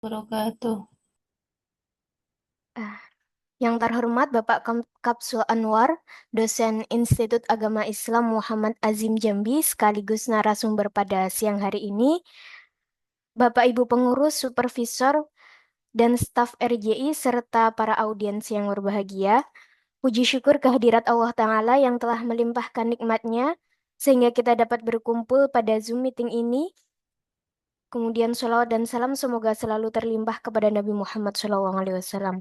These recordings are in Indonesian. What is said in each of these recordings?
Wabarakatuh. Ah, Yang terhormat Bapak Kapsul Anwar, dosen Institut Agama Islam Muhammad Azim Jambi, sekaligus narasumber pada siang hari ini, Bapak Ibu pengurus, supervisor, dan staf RJI, serta para audiens yang berbahagia, puji syukur kehadirat Allah Ta'ala yang telah melimpahkan nikmatnya, sehingga kita dapat berkumpul pada Zoom meeting ini. Kemudian sholawat dan salam semoga selalu terlimpah kepada Nabi Muhammad SAW.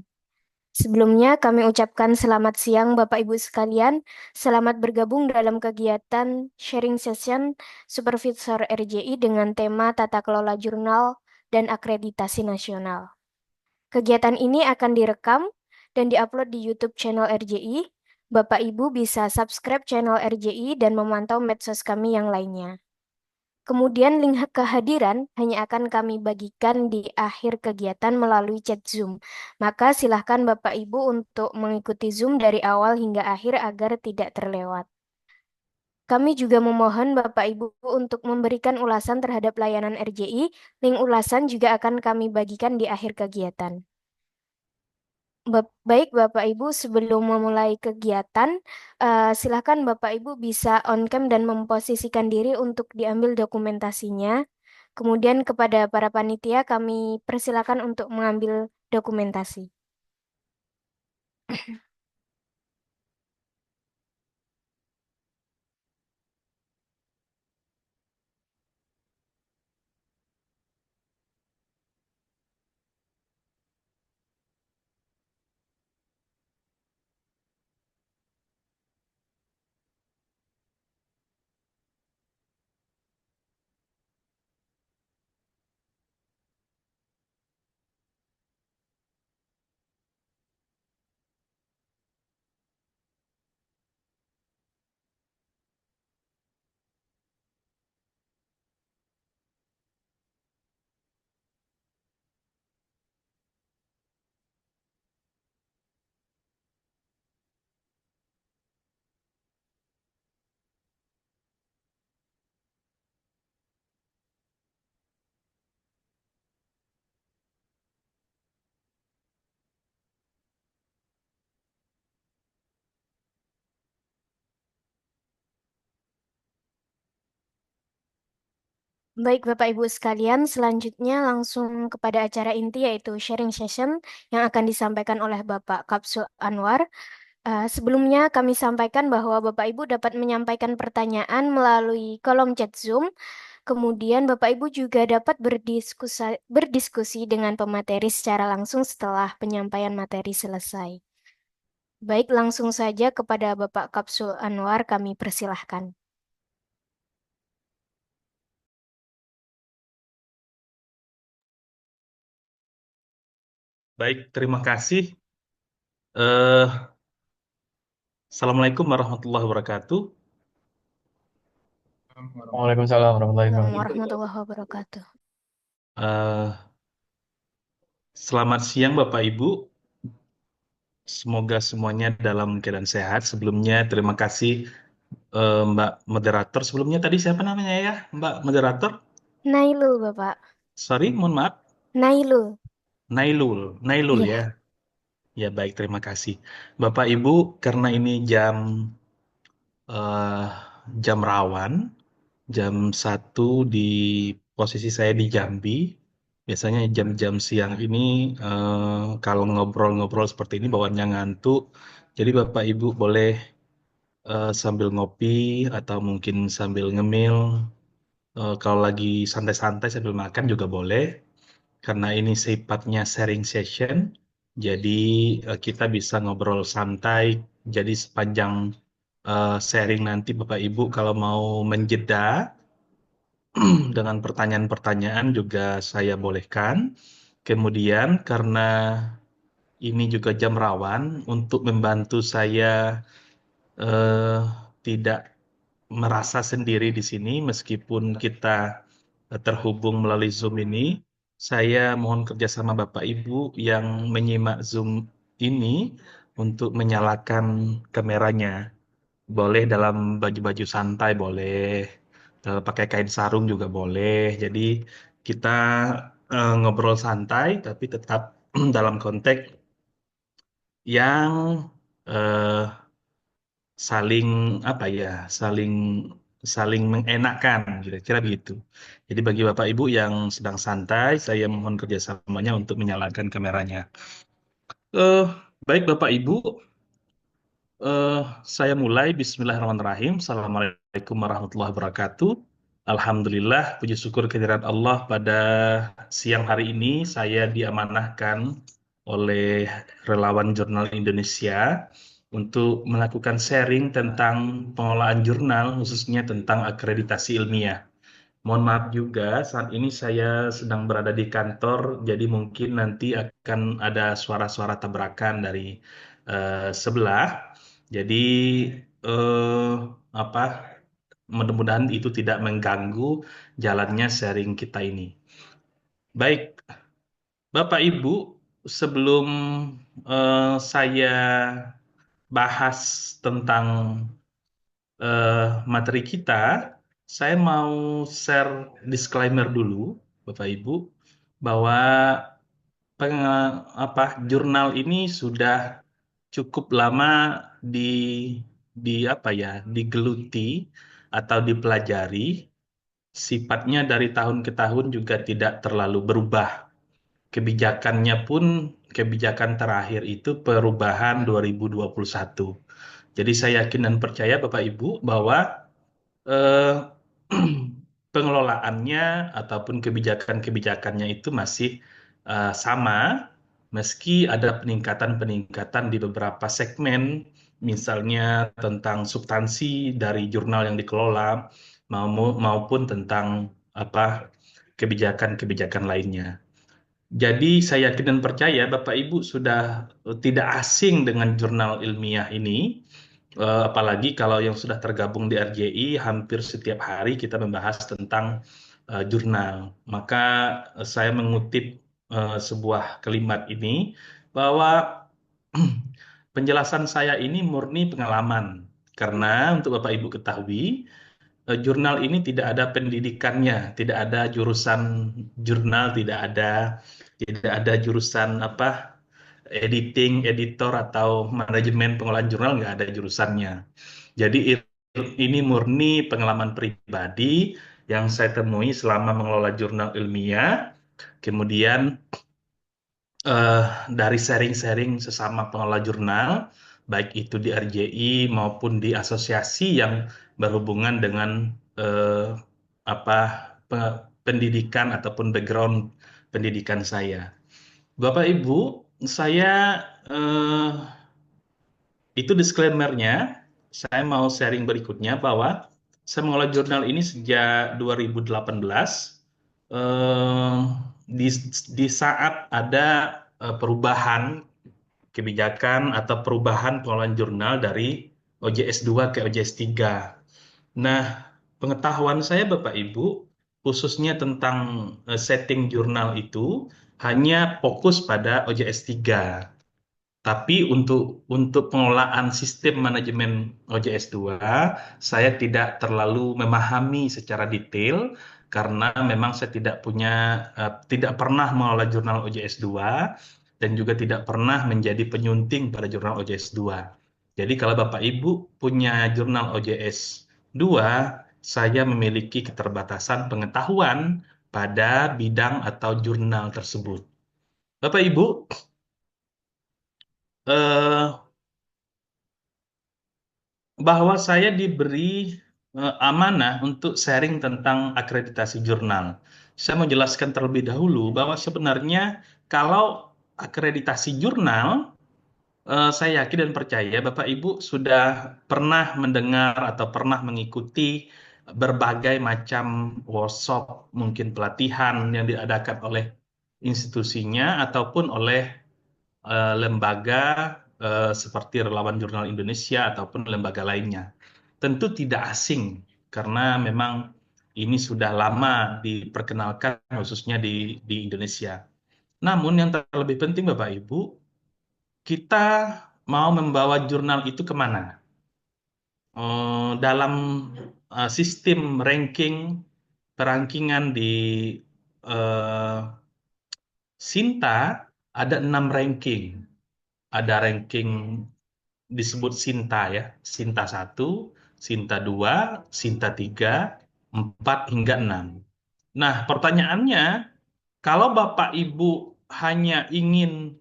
Sebelumnya kami ucapkan selamat siang Bapak Ibu sekalian. Selamat bergabung dalam kegiatan sharing session Supervisor RJI dengan tema Tata Kelola Jurnal dan Akreditasi Nasional. Kegiatan ini akan direkam dan diupload di YouTube channel RJI. Bapak Ibu bisa subscribe channel RJI dan memantau medsos kami yang lainnya. Kemudian link kehadiran hanya akan kami bagikan di akhir kegiatan melalui chat Zoom. Maka silahkan Bapak Ibu untuk mengikuti Zoom dari awal hingga akhir agar tidak terlewat. Kami juga memohon Bapak Ibu untuk memberikan ulasan terhadap layanan RJI. Link ulasan juga akan kami bagikan di akhir kegiatan. Baik Bapak Ibu, sebelum memulai kegiatan, silakan Bapak Ibu bisa on cam dan memposisikan diri untuk diambil dokumentasinya. Kemudian kepada para panitia kami persilakan untuk mengambil dokumentasi. Baik Bapak Ibu sekalian, selanjutnya langsung kepada acara inti yaitu sharing session yang akan disampaikan oleh Bapak Kapsul Anwar. Sebelumnya kami sampaikan bahwa Bapak Ibu dapat menyampaikan pertanyaan melalui kolom chat Zoom. Kemudian Bapak Ibu juga dapat berdiskusi dengan pemateri secara langsung setelah penyampaian materi selesai. Baik, langsung saja kepada Bapak Kapsul Anwar kami persilahkan. Baik, terima kasih. Eh, Assalamualaikum warahmatullahi wabarakatuh. Waalaikumsalam warahmatullahi Assalamualaikum wabarakatuh. warahmatullahi wabarakatuh. Eh, Selamat siang Bapak Ibu. Semoga semuanya dalam keadaan sehat. Sebelumnya terima kasih Mbak Moderator. Sebelumnya tadi siapa namanya ya, Mbak Moderator? Nailul, Bapak. Sorry, mohon maaf. Nailul. Nailul, Nailul ya. Iya. Ya baik, terima kasih. Bapak Ibu, karena ini eh, jam rawan, jam 1 di posisi saya di Jambi. Biasanya jam-jam siang ini kalau ngobrol-ngobrol seperti ini bawaannya ngantuk. Jadi Bapak Ibu boleh sambil ngopi atau mungkin sambil ngemil. Kalau lagi santai-santai sambil makan juga boleh. Karena ini sifatnya sharing session. Jadi kita bisa ngobrol santai. Jadi sepanjang sharing nanti Bapak Ibu kalau mau menjeda dengan pertanyaan-pertanyaan juga saya bolehkan. Kemudian karena ini juga jam rawan untuk membantu saya eh, tidak merasa sendiri di sini meskipun kita terhubung melalui Zoom ini, saya mohon kerjasama Bapak Ibu yang menyimak Zoom ini untuk menyalakan kameranya. Boleh dalam baju-baju santai, boleh pakai kain sarung juga boleh. Jadi kita ngobrol santai, tapi tetap dalam konteks yang eh, saling apa ya, saling saling mengenakan, kira-kira begitu. Jadi bagi Bapak Ibu yang sedang santai, saya mohon kerjasamanya untuk menyalakan kameranya. Eh, Baik Bapak Ibu, eh, saya mulai. Bismillahirrahmanirrahim. Assalamualaikum warahmatullahi wabarakatuh. Alhamdulillah, puji syukur kehadirat Allah pada siang hari ini saya diamanahkan oleh relawan Jurnal Indonesia untuk melakukan sharing tentang pengelolaan jurnal, khususnya tentang akreditasi ilmiah. Mohon maaf juga, saat ini saya sedang berada di kantor, jadi mungkin nanti akan ada suara-suara tabrakan dari sebelah. Jadi eh, apa? Mudah-mudahan itu tidak mengganggu jalannya sharing kita ini. Baik, Bapak Ibu, sebelum saya bahas tentang materi kita, saya mau share disclaimer dulu, Bapak Ibu, bahwa jurnal ini sudah cukup lama di apa ya, digeluti atau dipelajari. Sifatnya dari tahun ke tahun juga tidak terlalu berubah. Kebijakannya pun kebijakan terakhir itu perubahan 2021. Jadi saya yakin dan percaya Bapak Ibu bahwa eh, pengelolaannya ataupun kebijakan-kebijakannya itu masih sama, meski ada peningkatan-peningkatan di beberapa segmen, misalnya tentang substansi dari jurnal yang dikelola, maupun tentang apa kebijakan-kebijakan lainnya. Jadi saya yakin dan percaya Bapak Ibu sudah tidak asing dengan jurnal ilmiah ini. Apalagi kalau yang sudah tergabung di RJI, hampir setiap hari kita membahas tentang jurnal. Maka saya mengutip sebuah kalimat ini bahwa penjelasan saya ini murni pengalaman. Karena untuk Bapak Ibu ketahui, jurnal ini tidak ada pendidikannya, tidak ada jurusan jurnal, tidak ada jurusan editing, editor atau manajemen pengolahan jurnal, nggak ada jurusannya. Jadi ini murni pengalaman pribadi yang saya temui selama mengelola jurnal ilmiah. Kemudian eh, dari sharing-sharing sesama pengelola jurnal, baik itu di RJI maupun di asosiasi yang berhubungan dengan eh, apa pendidikan ataupun background pendidikan saya. Bapak Ibu, saya eh, itu disclaimer-nya. Saya mau sharing berikutnya bahwa saya mengelola jurnal ini sejak 2018. Eh, di, di saat ada perubahan kebijakan atau perubahan pengelolaan jurnal dari OJS 2 ke OJS 3. Nah, pengetahuan saya Bapak Ibu, khususnya tentang setting jurnal itu hanya fokus pada OJS 3. Tapi untuk pengelolaan sistem manajemen OJS 2, saya tidak terlalu memahami secara detail karena memang saya tidak pernah mengelola jurnal OJS 2 dan juga tidak pernah menjadi penyunting pada jurnal OJS 2. Jadi kalau Bapak Ibu punya jurnal OJS 2, saya memiliki keterbatasan pengetahuan pada bidang atau jurnal tersebut. Bapak Ibu, eh, bahwa saya diberi amanah untuk sharing tentang akreditasi jurnal. Saya mau jelaskan terlebih dahulu bahwa sebenarnya kalau akreditasi jurnal, saya yakin dan percaya Bapak Ibu sudah pernah mendengar atau pernah mengikuti berbagai macam workshop, mungkin pelatihan yang diadakan oleh institusinya ataupun oleh lembaga seperti Relawan Jurnal Indonesia ataupun lembaga lainnya. Tentu tidak asing karena memang ini sudah lama diperkenalkan khususnya di Indonesia. Namun yang terlebih penting Bapak Ibu, kita mau membawa jurnal itu kemana? Dalam sistem ranking, perankingan di Sinta ada 6 ranking. Ada ranking disebut Sinta ya. Sinta 1, Sinta 2, Sinta 3, 4 hingga 6. Nah, pertanyaannya, kalau Bapak Ibu hanya ingin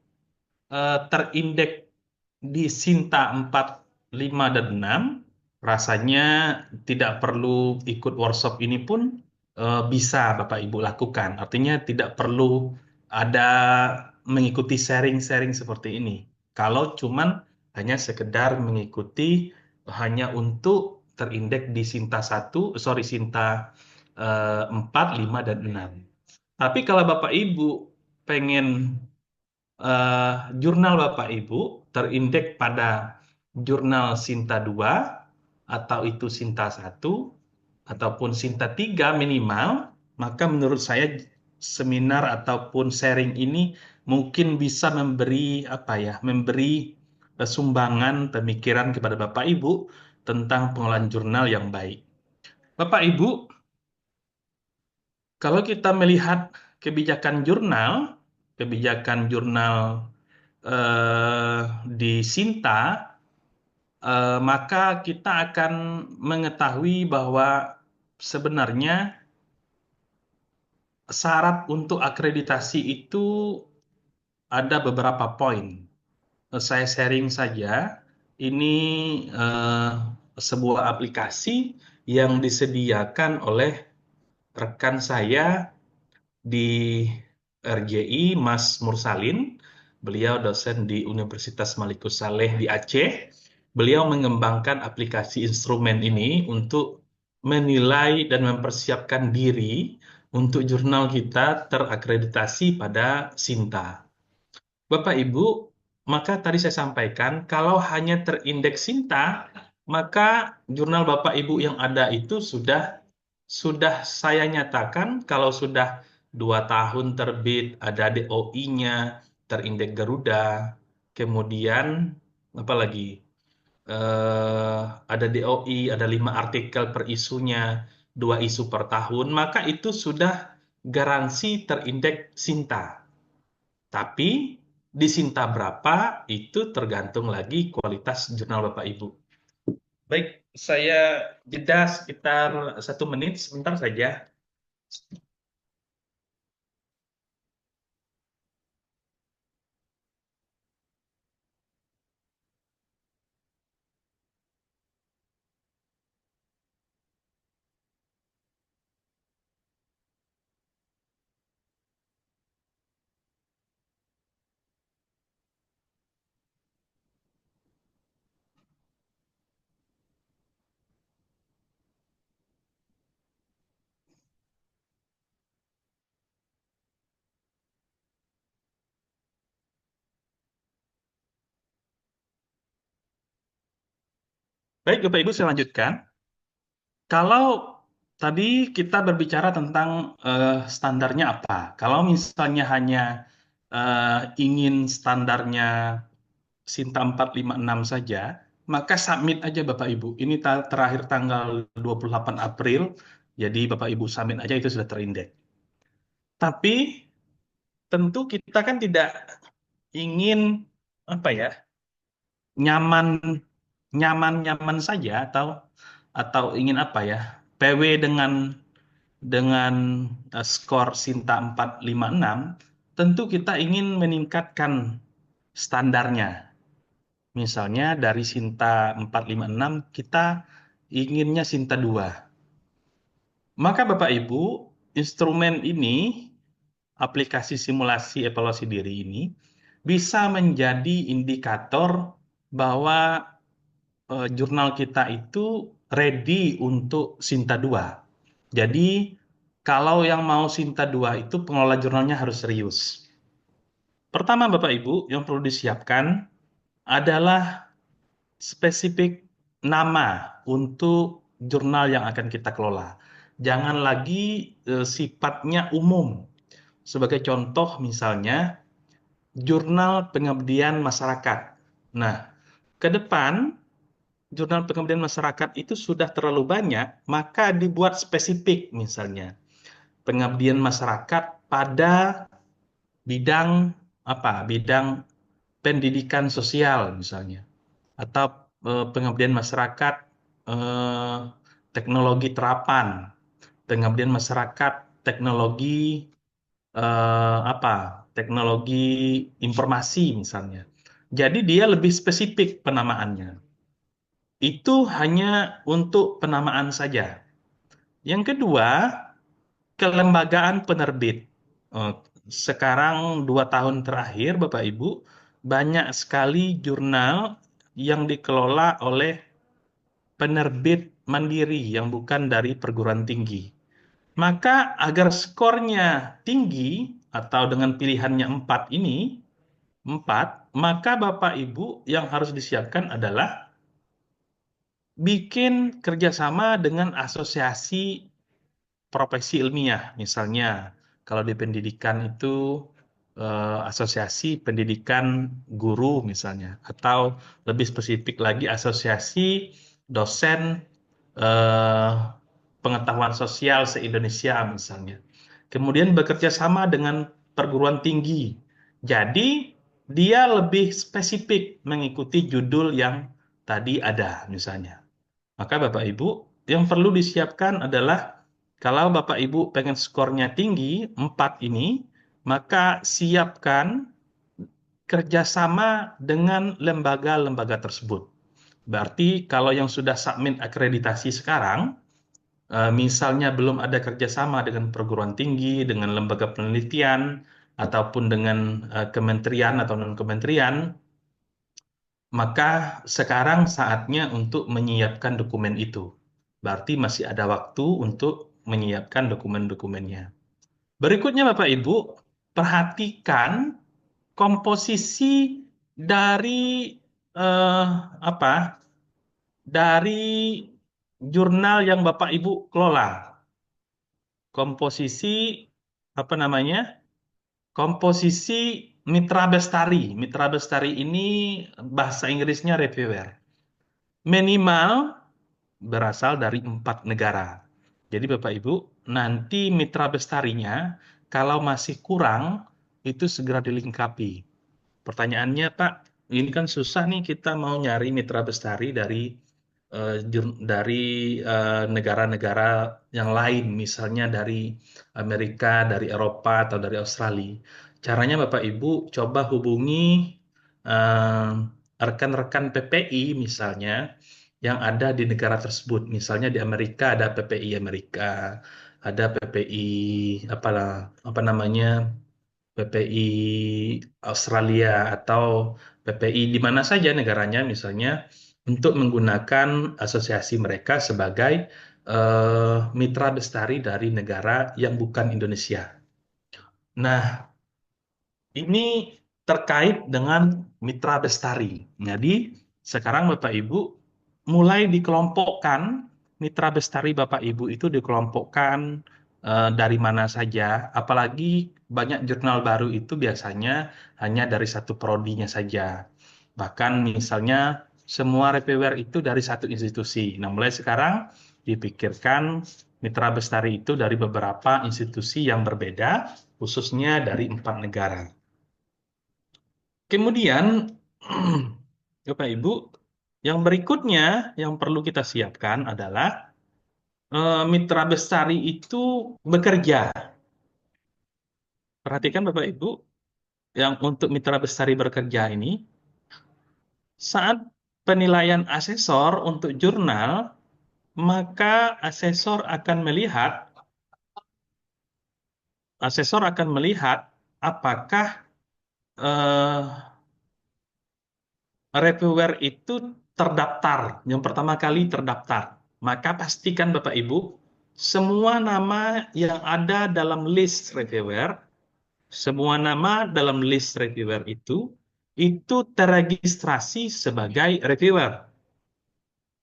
terindeks di Sinta 4, 5, dan 6, rasanya tidak perlu ikut workshop ini pun bisa Bapak Ibu lakukan. Artinya tidak perlu ada mengikuti sharing-sharing seperti ini. Kalau cuman hanya sekedar mengikuti hanya untuk terindeks di Sinta 1, sorry Sinta 4, 5, dan 6. Tapi kalau Bapak Ibu pengen jurnal Bapak Ibu terindeks pada jurnal Sinta 2 atau itu Sinta 1 ataupun Sinta 3 minimal, maka menurut saya seminar ataupun sharing ini mungkin bisa memberi apa ya, memberi sumbangan pemikiran kepada Bapak Ibu tentang pengolahan jurnal yang baik. Bapak Ibu, kalau kita melihat kebijakan jurnal eh, di Sinta, maka kita akan mengetahui bahwa sebenarnya syarat untuk akreditasi itu ada beberapa poin. Saya sharing saja. Ini eh, sebuah aplikasi yang disediakan oleh rekan saya di RJI, Mas Mursalin. Beliau dosen di Universitas Malikus Saleh di Aceh. Beliau mengembangkan aplikasi instrumen ini untuk menilai dan mempersiapkan diri untuk jurnal kita terakreditasi pada Sinta. Bapak Ibu, maka tadi saya sampaikan, kalau hanya terindeks Sinta, maka jurnal Bapak Ibu yang ada itu sudah saya nyatakan kalau sudah 2 tahun terbit, ada DOI-nya, terindeks Garuda, kemudian apa lagi? Ada DOI, ada 5 artikel per isunya, 2 isu per tahun, maka itu sudah garansi terindeks Sinta. Tapi di Sinta berapa itu tergantung lagi kualitas jurnal Bapak Ibu. Baik, saya jeda sekitar 1 menit, sebentar saja. Baik, Bapak Ibu, saya lanjutkan. Kalau tadi kita berbicara tentang standarnya apa. Kalau misalnya hanya ingin standarnya Sinta 456 saja, maka submit aja Bapak Ibu. Ini terakhir tanggal 28 April, jadi Bapak Ibu submit aja itu sudah terindeks. Tapi tentu kita kan tidak ingin apa ya, nyaman nyaman saja atau ingin apa ya, PW dengan skor Sinta 456, tentu kita ingin meningkatkan standarnya. Misalnya dari Sinta 456 kita inginnya Sinta 2. Maka Bapak Ibu, instrumen ini, aplikasi simulasi evaluasi diri ini bisa menjadi indikator bahwa jurnal kita itu ready untuk Sinta 2. Jadi kalau yang mau Sinta 2 itu pengelola jurnalnya harus serius. Pertama Bapak Ibu, yang perlu disiapkan adalah spesifik nama untuk jurnal yang akan kita kelola. Jangan lagi sifatnya umum. Sebagai contoh misalnya jurnal pengabdian masyarakat. Nah, ke depan jurnal pengabdian masyarakat itu sudah terlalu banyak, maka dibuat spesifik misalnya pengabdian masyarakat pada bidang apa? Bidang pendidikan sosial misalnya, atau pengabdian masyarakat, eh, teknologi terapan, pengabdian masyarakat, teknologi apa? Teknologi informasi misalnya. Jadi dia lebih spesifik penamaannya. Itu hanya untuk penamaan saja. Yang kedua, kelembagaan penerbit. Eh, Sekarang 2 tahun terakhir, Bapak Ibu, banyak sekali jurnal yang dikelola oleh penerbit mandiri yang bukan dari perguruan tinggi. Maka agar skornya tinggi atau dengan pilihannya 4 ini, 4, maka Bapak Ibu yang harus disiapkan adalah bikin kerjasama dengan asosiasi profesi ilmiah. Misalnya, kalau di pendidikan itu asosiasi pendidikan guru misalnya, atau lebih spesifik lagi asosiasi dosen eh, pengetahuan sosial se-Indonesia misalnya. Kemudian bekerja sama dengan perguruan tinggi. Jadi, dia lebih spesifik mengikuti judul yang tadi ada misalnya. Maka Bapak Ibu, yang perlu disiapkan adalah kalau Bapak Ibu pengen skornya tinggi, 4 ini, maka siapkan kerjasama dengan lembaga-lembaga tersebut. Berarti kalau yang sudah submit akreditasi sekarang, misalnya belum ada kerjasama dengan perguruan tinggi, dengan lembaga penelitian, ataupun dengan kementerian atau non-kementerian, maka sekarang saatnya untuk menyiapkan dokumen itu. Berarti masih ada waktu untuk menyiapkan dokumen-dokumennya. Berikutnya Bapak Ibu, perhatikan komposisi dari eh, apa? Dari jurnal yang Bapak Ibu kelola. Komposisi apa namanya? Komposisi Mitra Bestari. Mitra Bestari ini bahasa Inggrisnya reviewer. Minimal berasal dari 4 negara. Jadi Bapak Ibu, nanti mitra bestarinya kalau masih kurang itu segera dilengkapi. Pertanyaannya, Pak, ini kan susah nih kita mau nyari mitra bestari dari dari negara-negara yang lain, misalnya dari Amerika, dari Eropa, atau dari Australia. Caranya Bapak Ibu coba hubungi eh, rekan-rekan PPI misalnya yang ada di negara tersebut. Misalnya di Amerika ada PPI Amerika, ada PPI apalah apa namanya PPI Australia atau PPI di mana saja negaranya misalnya untuk menggunakan asosiasi mereka sebagai mitra bestari dari negara yang bukan Indonesia. Nah, ini terkait dengan mitra bestari. Jadi, sekarang Bapak Ibu mulai dikelompokkan, mitra bestari Bapak Ibu itu dikelompokkan dari mana saja, apalagi banyak jurnal baru itu biasanya hanya dari satu prodinya saja. Bahkan misalnya semua reviewer itu dari satu institusi. Nah, mulai sekarang dipikirkan mitra bestari itu dari beberapa institusi yang berbeda, khususnya dari 4 negara. Kemudian, Bapak Ibu, yang berikutnya yang perlu kita siapkan adalah mitra bestari itu bekerja. Perhatikan Bapak Ibu, yang untuk mitra bestari bekerja ini, saat penilaian asesor untuk jurnal, maka asesor akan melihat apakah eh, reviewer itu terdaftar, yang pertama kali terdaftar. Maka pastikan Bapak Ibu, semua nama yang ada dalam list reviewer, semua nama dalam list reviewer itu terregistrasi sebagai reviewer.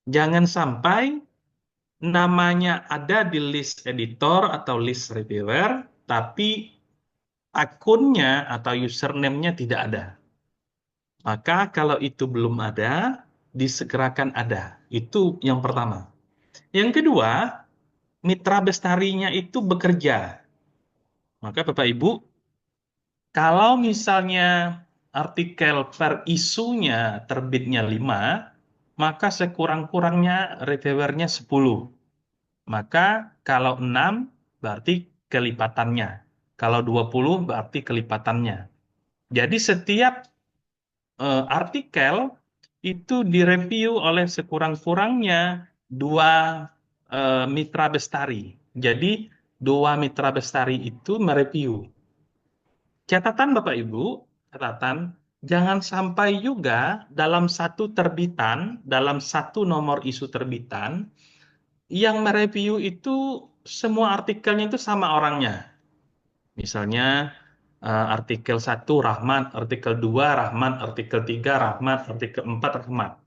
Jangan sampai namanya ada di list editor atau list reviewer, tapi akunnya atau username-nya tidak ada. Maka kalau itu belum ada, disegerakan ada. Itu yang pertama. Yang kedua, mitra bestarinya itu bekerja. Maka Bapak Ibu, Kalau misalnya artikel per isunya terbitnya 5, maka sekurang-kurangnya reviewernya 10. Maka kalau 6 berarti kelipatannya. Kalau 20 berarti kelipatannya. Jadi setiap artikel itu direview oleh sekurang-kurangnya dua mitra bestari. Jadi dua mitra bestari itu mereview. Catatan Bapak Ibu, catatan, jangan sampai juga dalam satu terbitan, dalam satu nomor isu terbitan, yang mereview itu semua artikelnya itu sama orangnya. Misalnya artikel 1 Rahmat, artikel 2 Rahmat, artikel 3 Rahmat, artikel 4 Rahmat.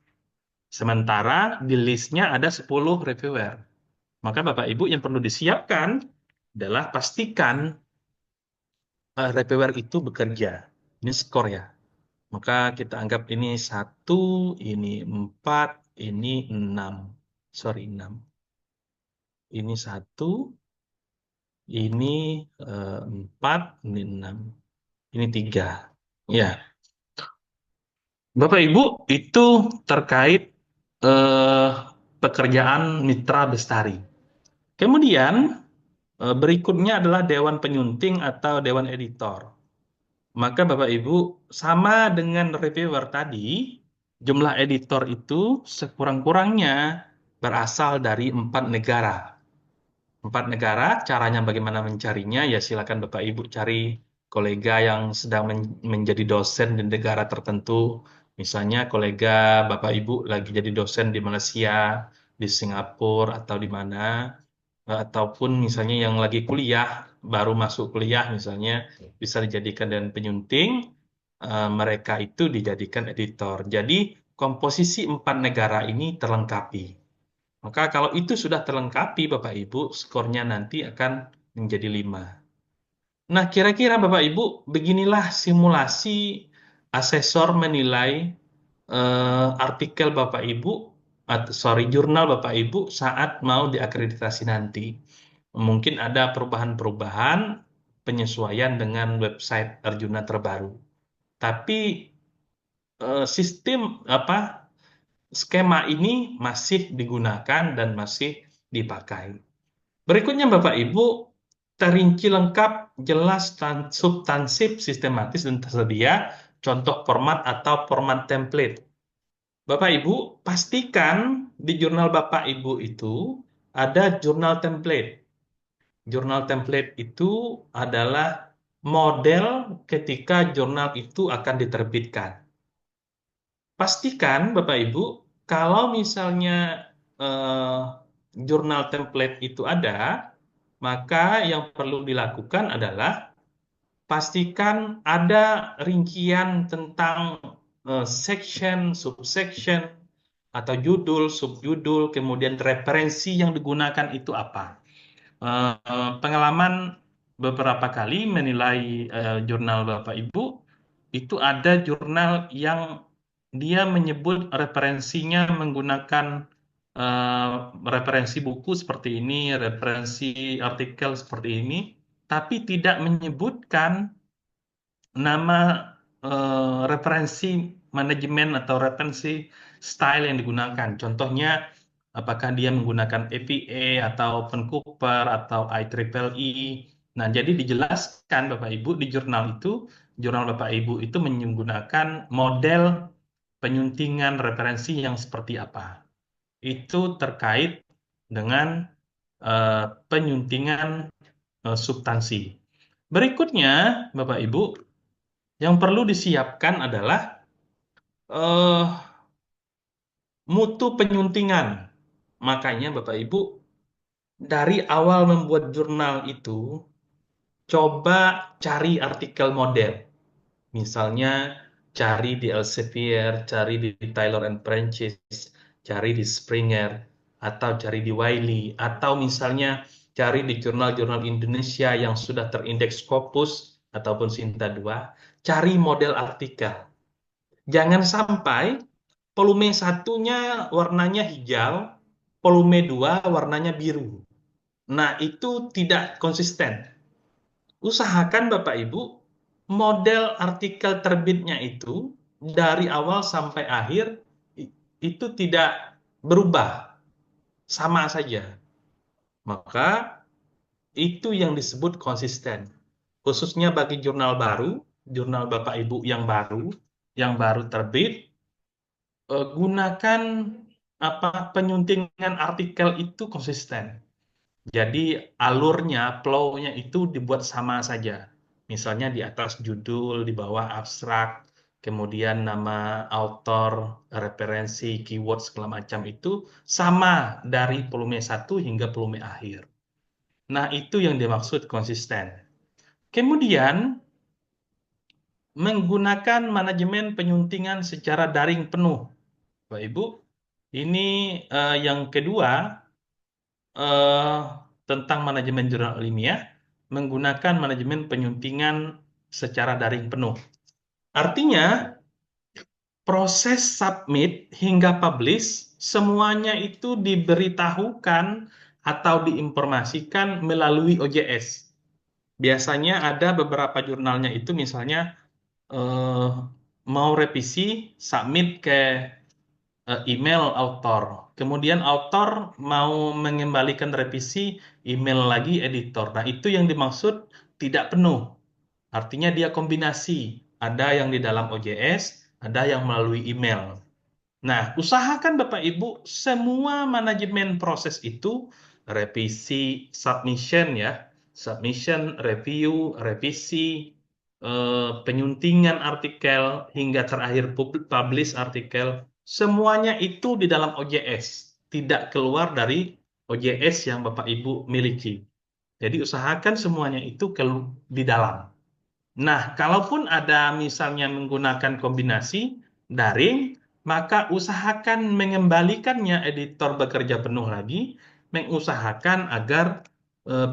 Sementara di listnya ada 10 reviewer. Maka Bapak Ibu yang perlu disiapkan adalah pastikan reviewer itu bekerja. Ini skor ya. Maka kita anggap ini 1, ini 4, ini 6. Sorry, 6. Ini 1, ini 4, ini 6. Ini 3. Ya, Bapak Ibu, itu terkait eh, pekerjaan mitra bestari. Kemudian berikutnya adalah dewan penyunting atau dewan editor. Maka Bapak Ibu, sama dengan reviewer tadi, jumlah editor itu sekurang-kurangnya berasal dari 4 negara. 4 negara, caranya bagaimana mencarinya? Ya silakan Bapak Ibu cari kolega yang sedang menjadi dosen di negara tertentu. Misalnya kolega Bapak Ibu lagi jadi dosen di Malaysia, di Singapura, atau di mana. Ataupun misalnya yang lagi kuliah, baru masuk kuliah misalnya, bisa dijadikan dan penyunting, mereka itu dijadikan editor. Jadi komposisi 4 negara ini terlengkapi. Maka kalau itu sudah terlengkapi Bapak Ibu, skornya nanti akan menjadi 5. Nah, kira-kira Bapak Ibu, beginilah simulasi asesor menilai artikel Bapak Ibu, atau sorry, jurnal Bapak Ibu saat mau diakreditasi nanti. Mungkin ada perubahan-perubahan, penyesuaian dengan website Arjuna terbaru. Tapi sistem apa skema ini masih digunakan dan masih dipakai. Berikutnya Bapak Ibu, terinci lengkap, jelas, substansif, sistematis, dan tersedia contoh format atau format template. Bapak Ibu, pastikan di jurnal Bapak Ibu itu ada jurnal template. Jurnal template itu adalah model ketika jurnal itu akan diterbitkan. Pastikan Bapak Ibu, kalau misalnya eh, jurnal template itu ada, maka yang perlu dilakukan adalah pastikan ada rincian tentang section, subsection, atau judul, subjudul, kemudian referensi yang digunakan itu apa. Pengalaman beberapa kali menilai jurnal Bapak Ibu, itu ada jurnal yang dia menyebut referensinya menggunakan eh, referensi buku seperti ini, referensi artikel seperti ini, tapi tidak menyebutkan nama referensi manajemen atau referensi style yang digunakan. Contohnya, apakah dia menggunakan APA atau Open Cooper atau IEEE. Nah, jadi dijelaskan Bapak Ibu di jurnal itu, jurnal Bapak Ibu itu menggunakan model penyuntingan referensi yang seperti apa. Itu terkait dengan eh, penyuntingan substansi. Berikutnya, Bapak Ibu, yang perlu disiapkan adalah eh, mutu penyuntingan. Makanya Bapak Ibu, dari awal membuat jurnal itu, coba cari artikel model. Misalnya, cari di Elsevier, cari di Taylor and Francis, cari di Springer, atau cari di Wiley, atau misalnya cari di jurnal-jurnal Indonesia yang sudah terindeks Scopus ataupun Sinta 2, cari model artikel. Jangan sampai volume satunya warnanya hijau, volume 2 warnanya biru. Nah, itu tidak konsisten. Usahakan Bapak Ibu model artikel terbitnya itu dari awal sampai akhir itu tidak berubah, sama saja. Maka itu yang disebut konsisten. Khususnya bagi jurnal baru, jurnal Bapak Ibu yang baru terbit, gunakan penyuntingan artikel itu konsisten. Jadi alurnya, flow-nya itu dibuat sama saja. Misalnya di atas judul, di bawah abstrak, kemudian nama author, referensi, keyword segala macam itu sama dari volume 1 hingga volume akhir. Nah, itu yang dimaksud konsisten. Kemudian menggunakan manajemen penyuntingan secara daring penuh. Bapak Ibu, ini yang kedua, eh, tentang manajemen jurnal ilmiah, menggunakan manajemen penyuntingan secara daring penuh. Artinya, proses submit hingga publish semuanya itu diberitahukan atau diinformasikan melalui OJS. Biasanya ada beberapa jurnalnya itu misalnya eh, mau revisi, submit ke email author. Kemudian author mau mengembalikan revisi, email lagi editor. Nah, itu yang dimaksud tidak penuh. Artinya dia kombinasi. Ada yang di dalam OJS, ada yang melalui email. Nah, usahakan Bapak Ibu semua manajemen proses itu, revisi, submission ya, submission, review, revisi, penyuntingan artikel, hingga terakhir publish artikel, semuanya itu di dalam OJS, tidak keluar dari OJS yang Bapak Ibu miliki. Jadi usahakan semuanya itu di dalam. Nah, kalaupun ada misalnya menggunakan kombinasi daring, maka usahakan mengembalikannya editor bekerja penuh lagi, mengusahakan agar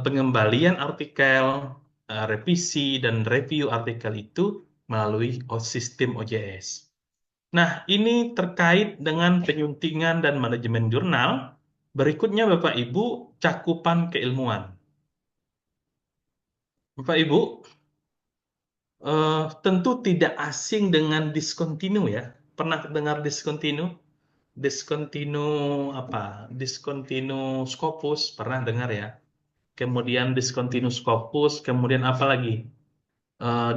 pengembalian artikel, revisi, dan review artikel itu melalui sistem OJS. Nah, ini terkait dengan penyuntingan dan manajemen jurnal. Berikutnya, Bapak Ibu, cakupan keilmuan. Bapak Ibu, tentu tidak asing dengan discontinue ya. Pernah dengar discontinue? Discontinue apa? Discontinue Scopus, pernah dengar ya? Kemudian discontinue Scopus, kemudian apa lagi?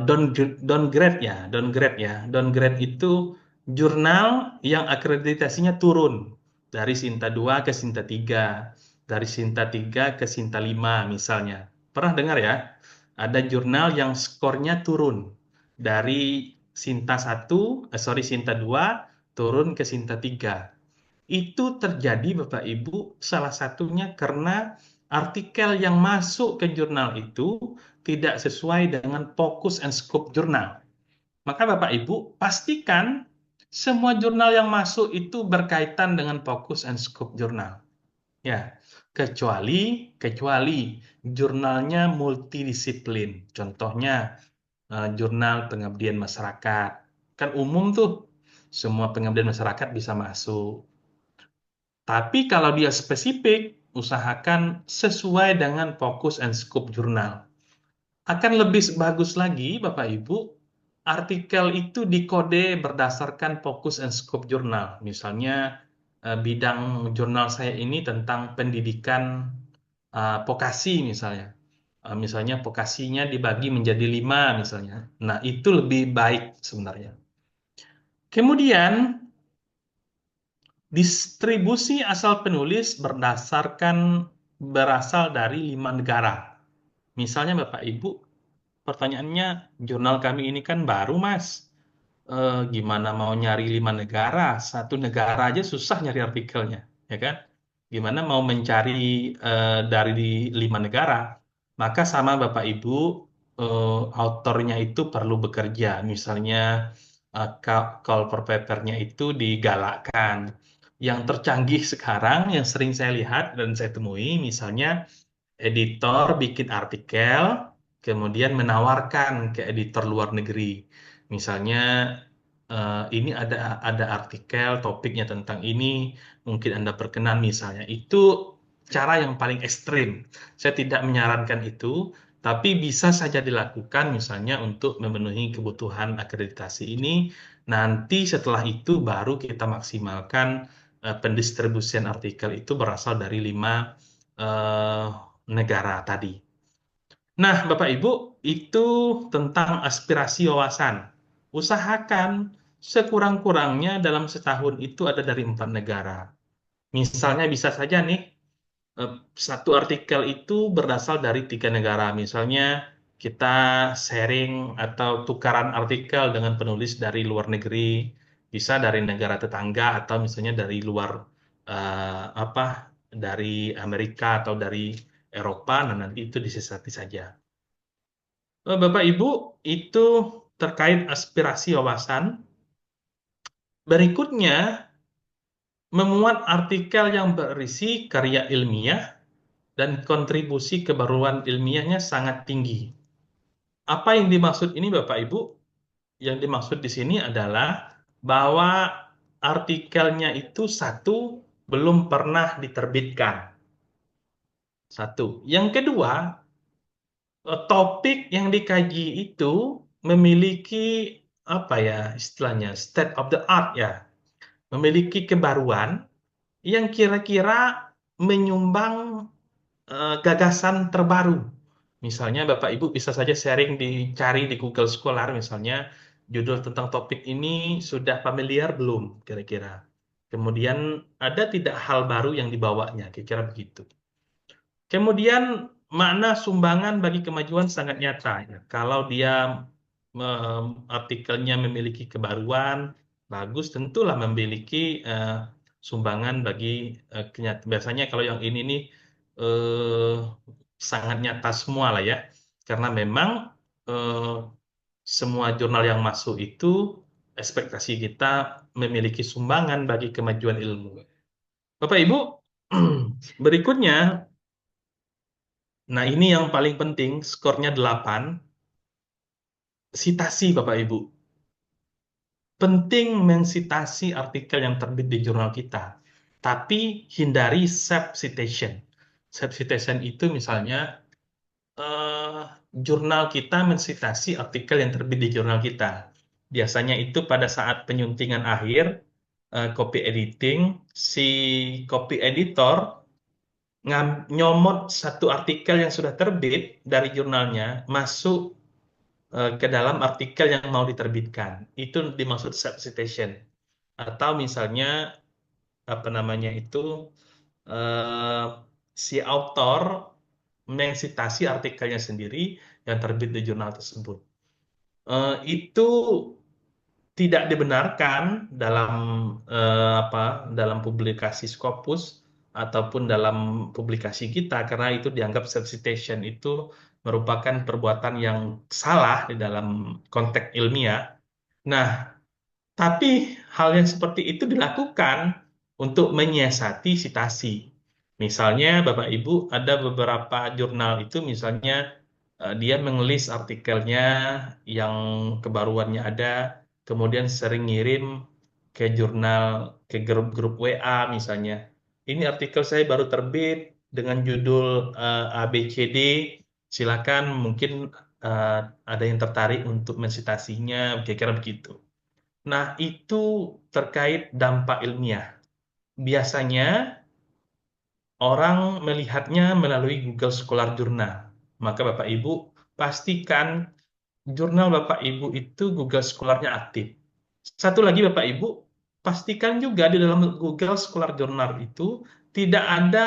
Downgrade ya, downgrade ya. Downgrade itu jurnal yang akreditasinya turun dari Sinta 2 ke Sinta 3, dari Sinta 3 ke Sinta 5 misalnya. Pernah dengar ya? Ada jurnal yang skornya turun dari Sinta 1, Sinta 2 turun ke Sinta 3. Itu terjadi Bapak Ibu salah satunya karena artikel yang masuk ke jurnal itu tidak sesuai dengan fokus and scope jurnal. Maka Bapak Ibu pastikan semua jurnal yang masuk itu berkaitan dengan fokus and scope jurnal. Ya, kecuali jurnalnya multidisiplin. Contohnya jurnal pengabdian masyarakat. Kan umum tuh, semua pengabdian masyarakat bisa masuk. Tapi kalau dia spesifik, usahakan sesuai dengan fokus and scope jurnal. Akan lebih bagus lagi, Bapak Ibu, artikel itu dikode berdasarkan fokus and scope jurnal. Misalnya, bidang jurnal saya ini tentang pendidikan vokasi misalnya. Misalnya vokasinya dibagi menjadi 5 misalnya. Nah, itu lebih baik sebenarnya. Kemudian, distribusi asal penulis berasal dari 5 negara. Misalnya Bapak Ibu, pertanyaannya, jurnal kami ini kan baru Mas. Gimana mau nyari 5 negara? Satu negara aja susah nyari artikelnya, ya kan? Gimana mau mencari dari 5 negara? Maka sama Bapak Ibu, autornya itu perlu bekerja. Misalnya call for paper-nya itu digalakkan. Yang tercanggih sekarang, yang sering saya lihat dan saya temui, misalnya editor bikin artikel, kemudian menawarkan ke editor luar negeri. Misalnya, ini ada artikel, topiknya tentang ini, mungkin Anda berkenan misalnya. Itu cara yang paling ekstrim. Saya tidak menyarankan itu. Tapi bisa saja dilakukan misalnya untuk memenuhi kebutuhan akreditasi ini. Nanti setelah itu baru kita maksimalkan pendistribusian artikel itu berasal dari 5 negara tadi. Nah, Bapak Ibu, itu tentang aspirasi wawasan. Usahakan sekurang-kurangnya dalam setahun itu ada dari 4 negara. Misalnya bisa saja nih, eh, satu artikel itu berasal dari 3 negara. Misalnya kita sharing atau tukaran artikel dengan penulis dari luar negeri, bisa dari negara tetangga atau misalnya dari luar apa dari Amerika atau dari Eropa. Nah, nanti itu disesati saja. Bapak Ibu, itu terkait aspirasi wawasan. Berikutnya, memuat artikel yang berisi karya ilmiah dan kontribusi kebaruan ilmiahnya sangat tinggi. Apa yang dimaksud ini, Bapak Ibu? Yang dimaksud di sini adalah bahwa artikelnya itu satu, belum pernah diterbitkan. Satu. Yang kedua, topik yang dikaji itu memiliki apa ya istilahnya state of the art ya, memiliki kebaruan yang kira-kira menyumbang gagasan terbaru. Misalnya Bapak Ibu bisa saja sharing dicari di Google Scholar misalnya judul tentang topik ini sudah familiar belum kira-kira. Kemudian ada tidak hal baru yang dibawanya, kira-kira begitu. Kemudian makna sumbangan bagi kemajuan sangat nyata. Ya. Kalau dia artikelnya memiliki kebaruan, bagus tentulah memiliki sumbangan bagi biasanya kalau yang ini nih eh, sangat nyata semua lah ya. Karena memang eh, semua jurnal yang masuk itu ekspektasi kita memiliki sumbangan bagi kemajuan ilmu. Bapak Ibu, berikutnya. Nah, ini yang paling penting, skornya 8. Sitasi, Bapak Ibu. Penting mensitasi artikel yang terbit di jurnal kita. Tapi hindari self-citation. Self-citation itu misalnya, eh, jurnal kita mensitasi artikel yang terbit di jurnal kita. Biasanya itu pada saat penyuntingan akhir, copy editing, si copy editor nyomot satu artikel yang sudah terbit dari jurnalnya masuk ke dalam artikel yang mau diterbitkan. Itu dimaksud citation. Atau misalnya apa namanya itu eh, si author mensitasi artikelnya sendiri yang terbit di jurnal tersebut. Itu tidak dibenarkan dalam apa dalam publikasi Scopus ataupun dalam publikasi kita karena itu dianggap self-citation itu merupakan perbuatan yang salah di dalam konteks ilmiah. Nah, tapi hal yang seperti itu dilakukan untuk menyiasati sitasi. Misalnya, Bapak Ibu, ada beberapa jurnal itu, misalnya dia mengelis artikelnya yang kebaruannya ada, kemudian sering ngirim ke jurnal, ke grup-grup WA misalnya. Ini artikel saya baru terbit dengan judul ABCD. Silakan mungkin eh, ada yang tertarik untuk mensitasinya, kira-kira begitu. Nah, itu terkait dampak ilmiah. Biasanya orang melihatnya melalui Google Scholar Journal. Maka Bapak Ibu pastikan jurnal Bapak Ibu itu Google Scholar-nya aktif. Satu lagi Bapak Ibu, pastikan juga di dalam Google Scholar Journal itu tidak ada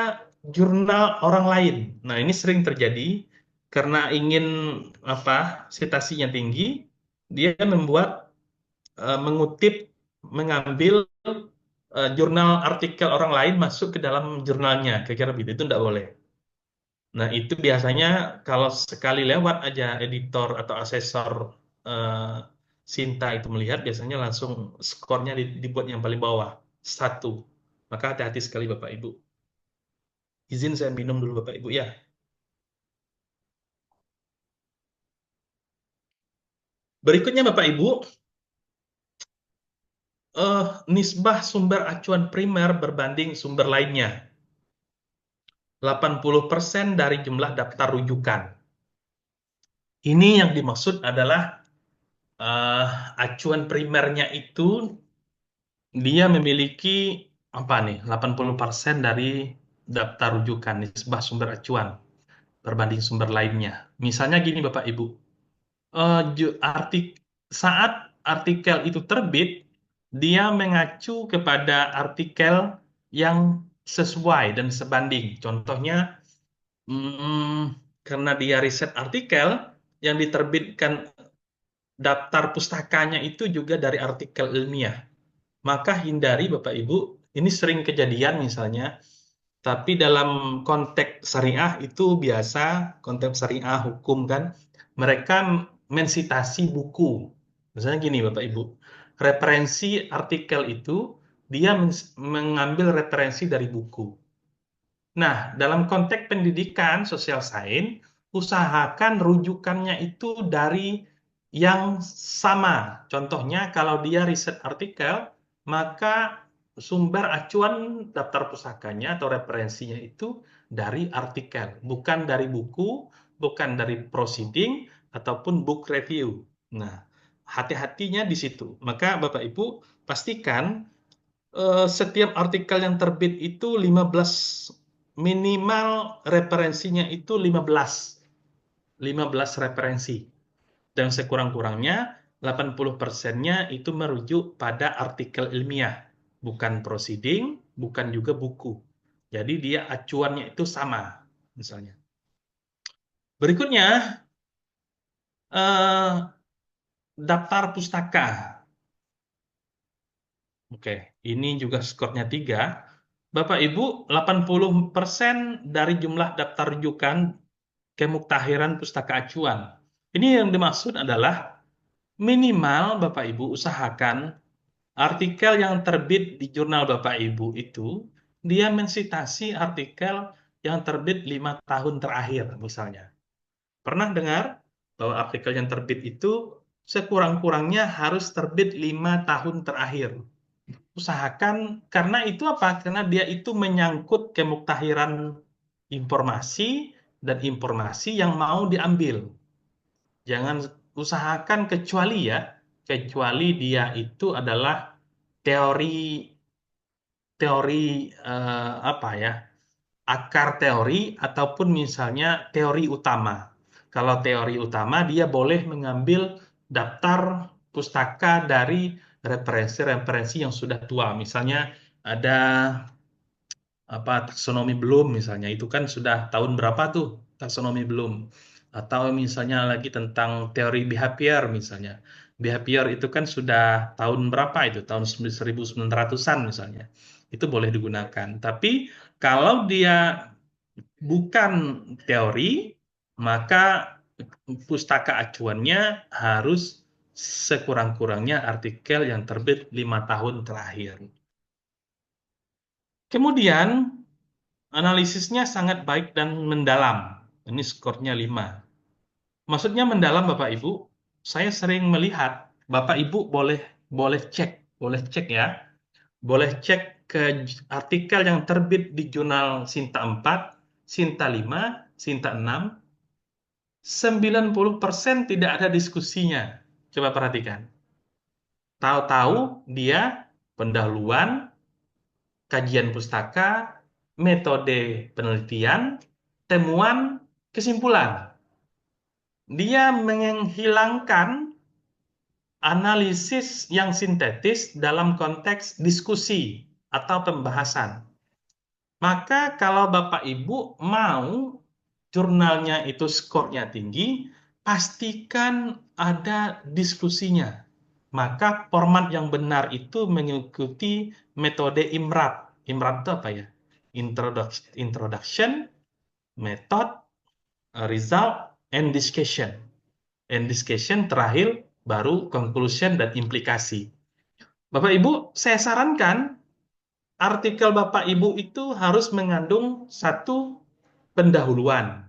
jurnal orang lain. Nah, ini sering terjadi karena ingin apa? Citasinya tinggi, dia mengutip, mengambil jurnal artikel orang lain masuk ke dalam jurnalnya, kira-kira begitu. Itu tidak boleh. Nah, itu biasanya kalau sekali lewat aja editor atau asesor eh, Sinta itu melihat, biasanya langsung skornya dibuat yang paling bawah, 1. Maka hati-hati sekali Bapak Ibu. Izin saya minum dulu Bapak Ibu ya. Berikutnya Bapak Ibu, nisbah sumber acuan primer berbanding sumber lainnya. 80% dari jumlah daftar rujukan. Ini yang dimaksud adalah acuan primernya itu dia memiliki apa nih 80% dari daftar rujukan nisbah sumber acuan berbanding sumber lainnya. Misalnya gini Bapak Ibu, eh, ju- artik saat artikel itu terbit, dia mengacu kepada artikel yang sesuai dan sebanding. Contohnya, karena dia riset artikel yang diterbitkan daftar pustakanya itu juga dari artikel ilmiah. Maka hindari Bapak Ibu, ini sering kejadian misalnya, tapi dalam konteks syariah itu biasa, konteks syariah hukum kan, mereka mensitasi buku. Misalnya gini Bapak Ibu, referensi artikel itu dia mengambil referensi dari buku. Nah, dalam konteks pendidikan sosial sains, usahakan rujukannya itu dari yang sama. Contohnya, kalau dia riset artikel, maka sumber acuan daftar pusakanya atau referensinya itu dari artikel, bukan dari buku, bukan dari proceeding, ataupun book review. Nah, hati-hatinya di situ. Maka Bapak Ibu pastikan setiap artikel yang terbit itu 15 minimal referensinya itu 15 referensi dan sekurang-kurangnya 80%-nya itu merujuk pada artikel ilmiah, bukan proceeding, bukan juga buku. Jadi dia acuannya itu sama misalnya. Berikutnya eh, daftar pustaka. Oke, ini juga skornya 3. Bapak Ibu, 80% dari jumlah daftar rujukan kemuktahiran pustaka acuan. Ini yang dimaksud adalah minimal Bapak Ibu usahakan artikel yang terbit di jurnal Bapak Ibu itu dia mensitasi artikel yang terbit 5 tahun terakhir misalnya. Pernah dengar bahwa artikel yang terbit itu sekurang-kurangnya harus terbit 5 tahun terakhir. Usahakan karena itu apa? Karena dia itu menyangkut kemuktahiran informasi dan informasi yang mau diambil. Jangan usahakan kecuali dia itu adalah teori teori apa ya? Akar teori ataupun misalnya teori utama. Kalau teori utama dia boleh mengambil daftar pustaka dari referensi-referensi yang sudah tua. Misalnya ada apa taksonomi belum misalnya itu kan sudah tahun berapa tuh taksonomi belum atau misalnya lagi tentang teori behavior misalnya behavior itu kan sudah tahun berapa itu tahun 1900-an misalnya itu boleh digunakan tapi kalau dia bukan teori maka pustaka acuannya harus sekurang-kurangnya artikel yang terbit 5 tahun terakhir. Kemudian analisisnya sangat baik dan mendalam. Ini skornya 5. Maksudnya mendalam Bapak Ibu, saya sering melihat Bapak Ibu boleh boleh cek ya. Boleh cek ke artikel yang terbit di jurnal Sinta 4, Sinta 5, Sinta 6, 90% tidak ada diskusinya. Coba perhatikan. Tahu-tahu dia pendahuluan, kajian pustaka, metode penelitian, temuan, kesimpulan. Dia menghilangkan analisis yang sintetis dalam konteks diskusi atau pembahasan. Maka kalau Bapak Ibu mau jurnalnya itu skornya tinggi, pastikan ada diskusinya. Maka format yang benar itu mengikuti metode IMRAT. IMRAT itu apa ya? Introduction, method, result, and discussion. And discussion terakhir baru conclusion dan implikasi. Bapak Ibu, saya sarankan artikel Bapak Ibu itu harus mengandung satu pendahuluan.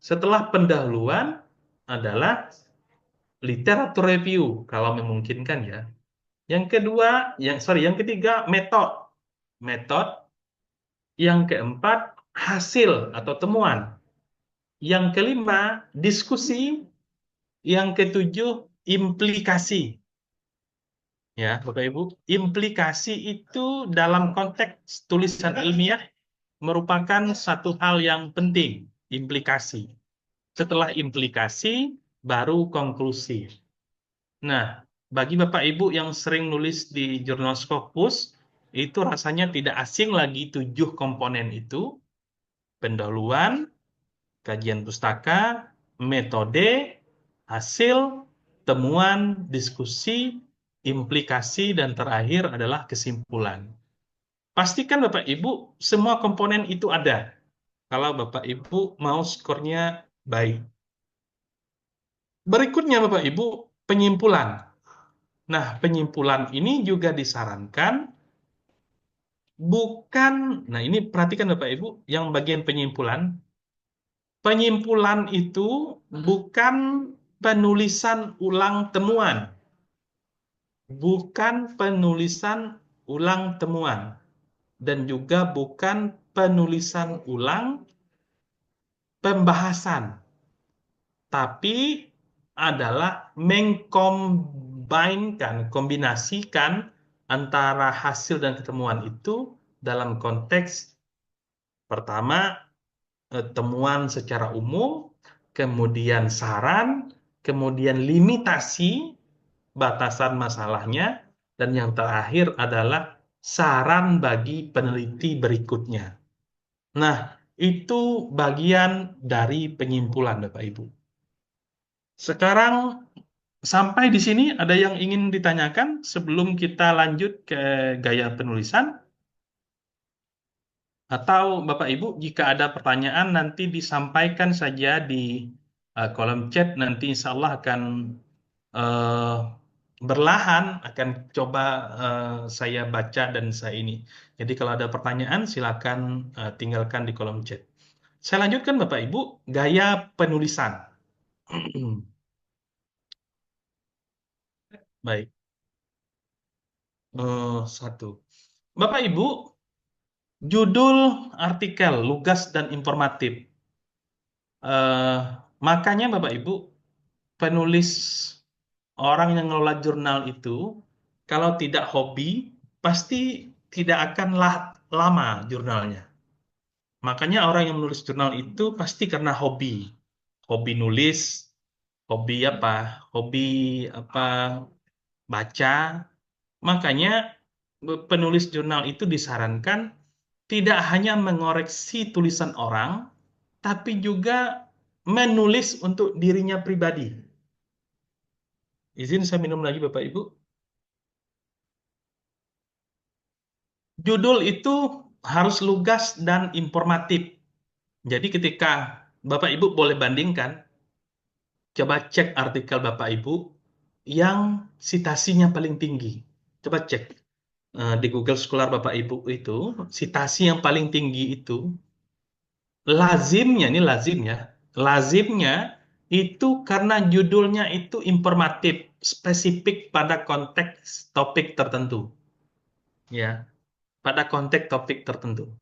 Setelah pendahuluan adalah literatur review kalau memungkinkan ya. Yang kedua, yang ketiga metode. Metode. Yang keempat hasil atau temuan. Yang kelima diskusi Yang ketujuh, implikasi. Ya, Bapak Ibu, implikasi itu dalam konteks tulisan ilmiah merupakan satu hal yang penting, implikasi. Setelah implikasi, baru konklusi. Nah, bagi Bapak Ibu yang sering nulis di jurnal Scopus, itu rasanya tidak asing lagi 7 komponen itu: pendahuluan, kajian pustaka, metode, hasil, temuan, diskusi, implikasi, dan terakhir adalah kesimpulan. Pastikan Bapak Ibu semua komponen itu ada kalau Bapak Ibu mau skornya baik. Berikutnya Bapak Ibu, penyimpulan. Nah, penyimpulan ini juga disarankan bukan, nah ini perhatikan Bapak Ibu, yang bagian penyimpulan. Penyimpulan itu bukan penulisan ulang temuan, bukan penulisan ulang temuan, dan juga bukan penulisan ulang pembahasan, tapi adalah mengkombinkan, kombinasikan antara hasil dan ketemuan itu dalam konteks pertama temuan secara umum, kemudian saran, kemudian limitasi, batasan masalahnya, dan yang terakhir adalah saran bagi peneliti berikutnya. Nah, itu bagian dari penyimpulan, Bapak Ibu. Sekarang sampai di sini ada yang ingin ditanyakan sebelum kita lanjut ke gaya penulisan? Atau Bapak Ibu, jika ada pertanyaan nanti disampaikan saja di kolom chat, nanti insya Allah akan eh, berlahan, akan coba saya baca dan saya ini. Jadi kalau ada pertanyaan silakan tinggalkan di kolom chat. Saya lanjutkan Bapak Ibu, gaya penulisan. Baik, satu. Bapak Ibu, judul artikel lugas dan informatif. Eh, Makanya Bapak Ibu, penulis orang yang ngelola jurnal itu, kalau tidak hobi, pasti tidak akan lama jurnalnya. Makanya orang yang menulis jurnal itu pasti karena hobi. Hobi nulis, hobi apa? Hobi apa? Baca. Makanya penulis jurnal itu disarankan tidak hanya mengoreksi tulisan orang, tapi juga menulis untuk dirinya pribadi. Izin saya minum lagi Bapak Ibu. Judul itu harus lugas dan informatif. Jadi ketika Bapak Ibu boleh bandingkan, coba cek artikel Bapak Ibu yang citasinya paling tinggi. Coba cek di Google Scholar Bapak Ibu itu, citasi yang paling tinggi itu, lazimnya, ini lazimnya, lazimnya itu karena judulnya itu informatif, spesifik pada konteks topik tertentu. Ya, pada konteks topik tertentu.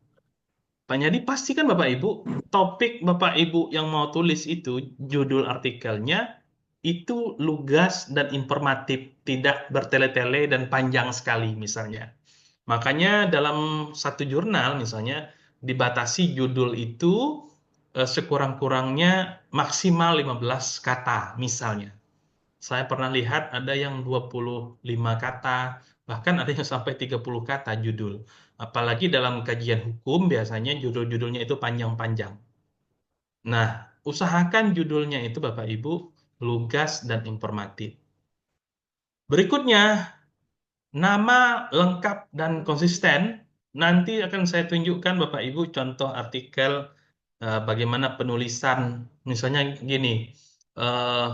Pak Nyadi, pastikan Bapak Ibu, topik Bapak Ibu yang mau tulis itu, judul artikelnya, itu lugas dan informatif, tidak bertele-tele dan panjang sekali misalnya. Makanya dalam satu jurnal misalnya, dibatasi judul itu sekurang-kurangnya maksimal 15 kata misalnya. Saya pernah lihat ada yang 25 kata, bahkan ada yang sampai 30 kata judul. Apalagi dalam kajian hukum biasanya judul-judulnya itu panjang-panjang. Nah, usahakan judulnya itu Bapak Ibu lugas dan informatif. Berikutnya, nama lengkap dan konsisten. Nanti akan saya tunjukkan Bapak Ibu contoh artikel bagaimana penulisan. Misalnya gini, eh,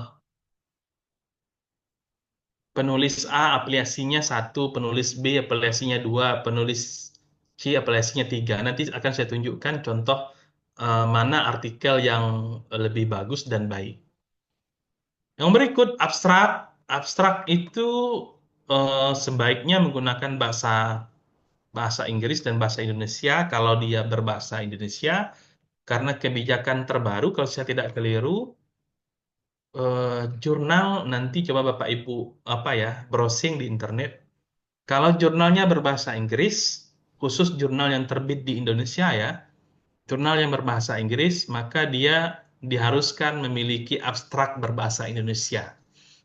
penulis A aplikasinya satu, penulis B aplikasinya dua, penulis C aplikasinya tiga. Nanti akan saya tunjukkan contoh mana artikel yang lebih bagus dan baik. Yang berikut abstrak. Abstrak itu sebaiknya menggunakan bahasa bahasa Inggris dan bahasa Indonesia kalau dia berbahasa Indonesia, karena kebijakan terbaru kalau saya tidak keliru Jurnal nanti coba Bapak Ibu apa ya browsing di internet. Kalau jurnalnya berbahasa Inggris, khusus jurnal yang terbit di Indonesia ya, jurnal yang berbahasa Inggris, maka dia diharuskan memiliki abstrak berbahasa Indonesia.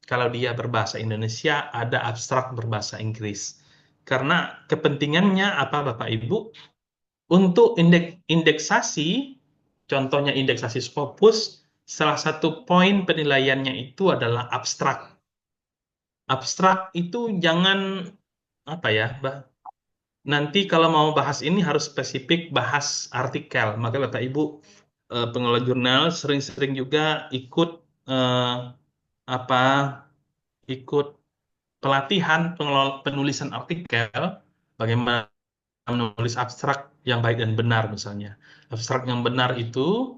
Kalau dia berbahasa Indonesia, ada abstrak berbahasa Inggris. Karena kepentingannya apa Bapak Ibu? Untuk indeksasi, contohnya indeksasi Scopus, salah satu poin penilaiannya itu adalah abstrak. Abstrak itu jangan apa ya, nanti kalau mau bahas ini harus spesifik bahas artikel. Maka Bapak Ibu pengelola jurnal sering-sering juga ikut eh, apa ikut pelatihan penulisan artikel, bagaimana menulis abstrak yang baik dan benar misalnya. Abstrak yang benar itu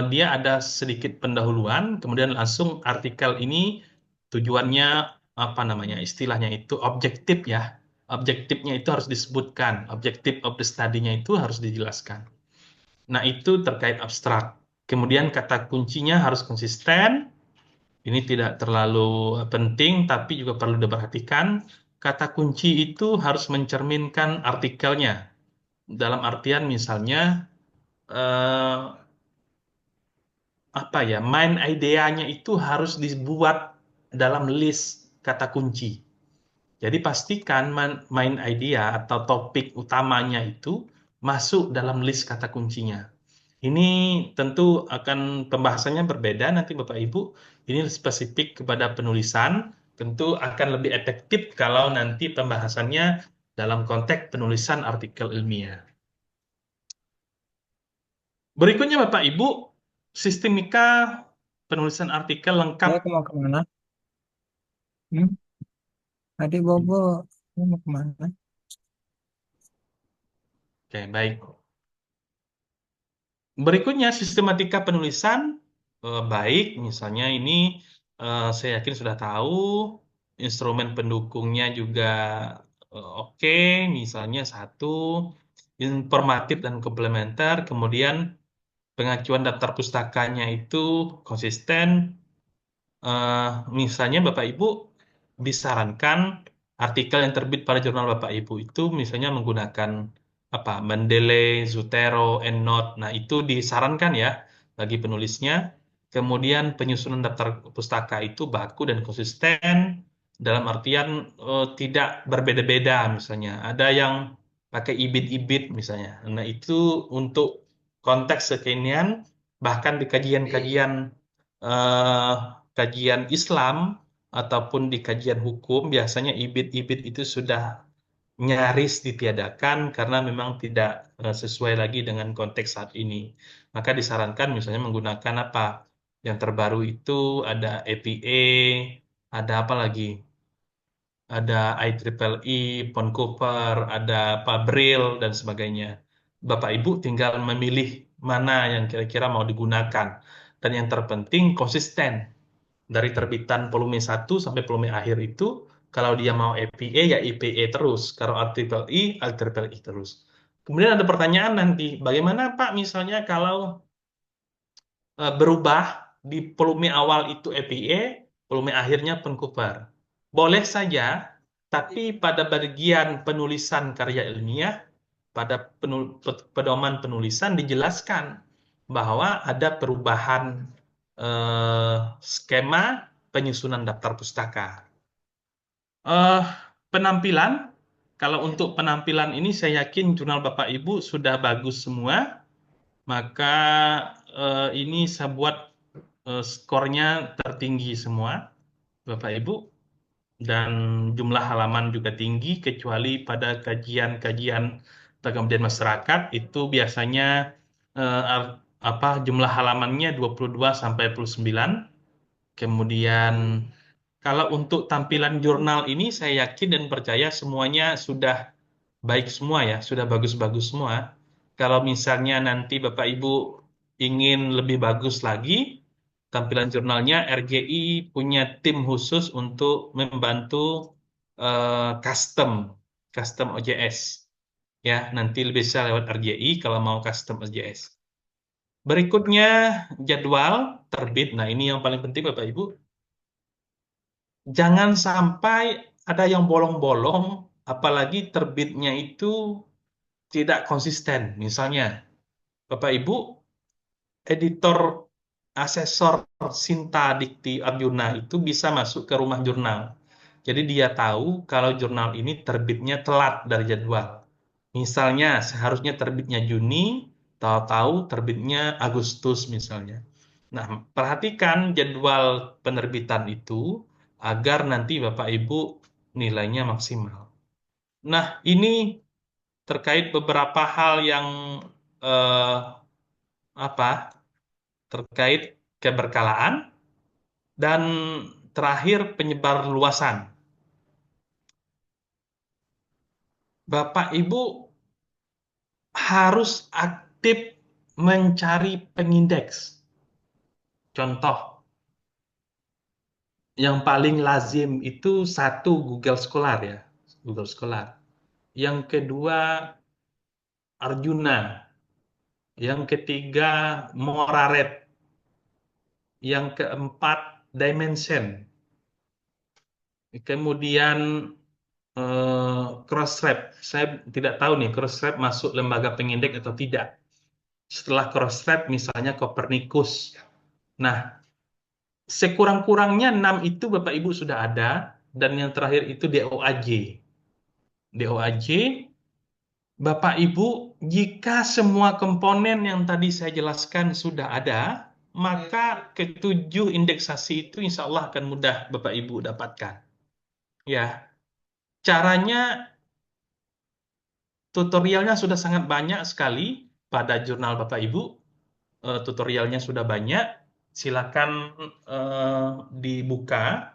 dia ada sedikit pendahuluan, kemudian langsung artikel ini tujuannya apa namanya istilahnya itu objektif ya. Objektifnya itu harus disebutkan, objektif of the study-nya itu harus dijelaskan. Nah, itu terkait abstrak. Kemudian kata kuncinya harus konsisten, ini tidak terlalu penting, tapi juga perlu diperhatikan. Kata kunci itu harus mencerminkan artikelnya. Dalam artian misalnya, eh, apa ya, main idea-nya itu harus dibuat dalam list kata kunci. Jadi pastikan main idea atau topik utamanya itu masuk dalam list kata kuncinya. Ini tentu akan pembahasannya berbeda nanti Bapak Ibu. Ini spesifik kepada penulisan, tentu akan lebih efektif kalau nanti pembahasannya dalam konteks penulisan artikel ilmiah. Berikutnya Bapak Ibu, sistemika penulisan artikel lengkap. Saya mau kemana? Hmm? Adik Bobo, ini mau kemana? Oke, baik. Berikutnya sistematika penulisan baik, misalnya ini saya yakin sudah tahu instrumen pendukungnya juga oke, misalnya satu informatif dan komplementer, kemudian pengajuan daftar pustakanya itu konsisten. Eh, Misalnya Bapak Ibu disarankan artikel yang terbit pada jurnal Bapak Ibu itu misalnya menggunakan apa Mendeley, Zotero, EndNote. Nah, itu disarankan ya bagi penulisnya. Kemudian penyusunan daftar pustaka itu baku dan konsisten dalam artian tidak berbeda-beda misalnya. Ada yang pakai ibit-ibit misalnya. Nah, itu untuk konteks kekinian bahkan di kajian-kajian eh, kajian Islam ataupun di kajian hukum biasanya ibit-ibit itu sudah nyaris ditiadakan karena memang tidak sesuai lagi dengan konteks saat ini. Maka disarankan misalnya menggunakan apa? Yang terbaru itu ada APA, ada apa lagi? Ada IEEE, Vancouver, ada apa Braille dan sebagainya. Bapak Ibu tinggal memilih mana yang kira-kira mau digunakan. Dan yang terpenting konsisten dari terbitan volume 1 sampai volume akhir itu kalau dia mau EPA ya EPA terus, kalau IEEE terus. Kemudian ada pertanyaan nanti, bagaimana Pak misalnya kalau berubah di volume awal itu EPA, volume akhirnya Vancouver. Boleh saja, tapi pada bagian penulisan karya ilmiah, pada pedoman penulisan dijelaskan bahwa ada perubahan skema penyusunan daftar pustaka. Eh, Penampilan, kalau untuk penampilan ini saya yakin jurnal Bapak Ibu sudah bagus semua, maka ini saya buat skornya tertinggi semua, Bapak Ibu, dan jumlah halaman juga tinggi, kecuali pada kajian-kajian pengabdian masyarakat itu biasanya apa jumlah halamannya 22 sampai 29. Kemudian kalau untuk tampilan jurnal ini saya yakin dan percaya semuanya sudah baik semua ya, sudah bagus-bagus semua. Kalau misalnya nanti Bapak Ibu ingin lebih bagus lagi tampilan jurnalnya, RGI punya tim khusus untuk membantu custom, custom OJS. Ya, nanti bisa lewat RGI kalau mau custom OJS. Berikutnya jadwal terbit. Nah, ini yang paling penting Bapak Ibu. Jangan sampai ada yang bolong-bolong, apalagi terbitnya itu tidak konsisten. Misalnya, Bapak Ibu, editor asesor Sinta Dikti Arjuna itu bisa masuk ke rumah jurnal. Jadi dia tahu kalau jurnal ini terbitnya telat dari jadwal. Misalnya seharusnya terbitnya Juni, tahu-tahu terbitnya Agustus misalnya. Nah, perhatikan jadwal penerbitan itu agar nanti Bapak Ibu nilainya maksimal. Nah, ini terkait beberapa hal yang eh, apa? Terkait keberkalaan dan terakhir penyebar luasan. Bapak Ibu harus aktif mencari pengindeks. Contoh, yang paling lazim itu satu Google Scholar ya, Google Scholar. Yang kedua Arjuna, yang ketiga Moraret, yang keempat Dimension, kemudian Crossref. Saya tidak tahu nih Crossref masuk lembaga pengindeks atau tidak. Setelah Crossref misalnya Copernicus. Nah, sekurang-kurangnya 6 itu Bapak Ibu sudah ada, dan yang terakhir itu DOAJ. DOAJ, Bapak Ibu, jika semua komponen yang tadi saya jelaskan sudah ada, maka ketujuh indeksasi itu insya Allah akan mudah Bapak Ibu dapatkan. Ya, caranya tutorialnya sudah sangat banyak sekali pada jurnal Bapak Ibu. Tutorialnya sudah banyak. Silakan dibuka.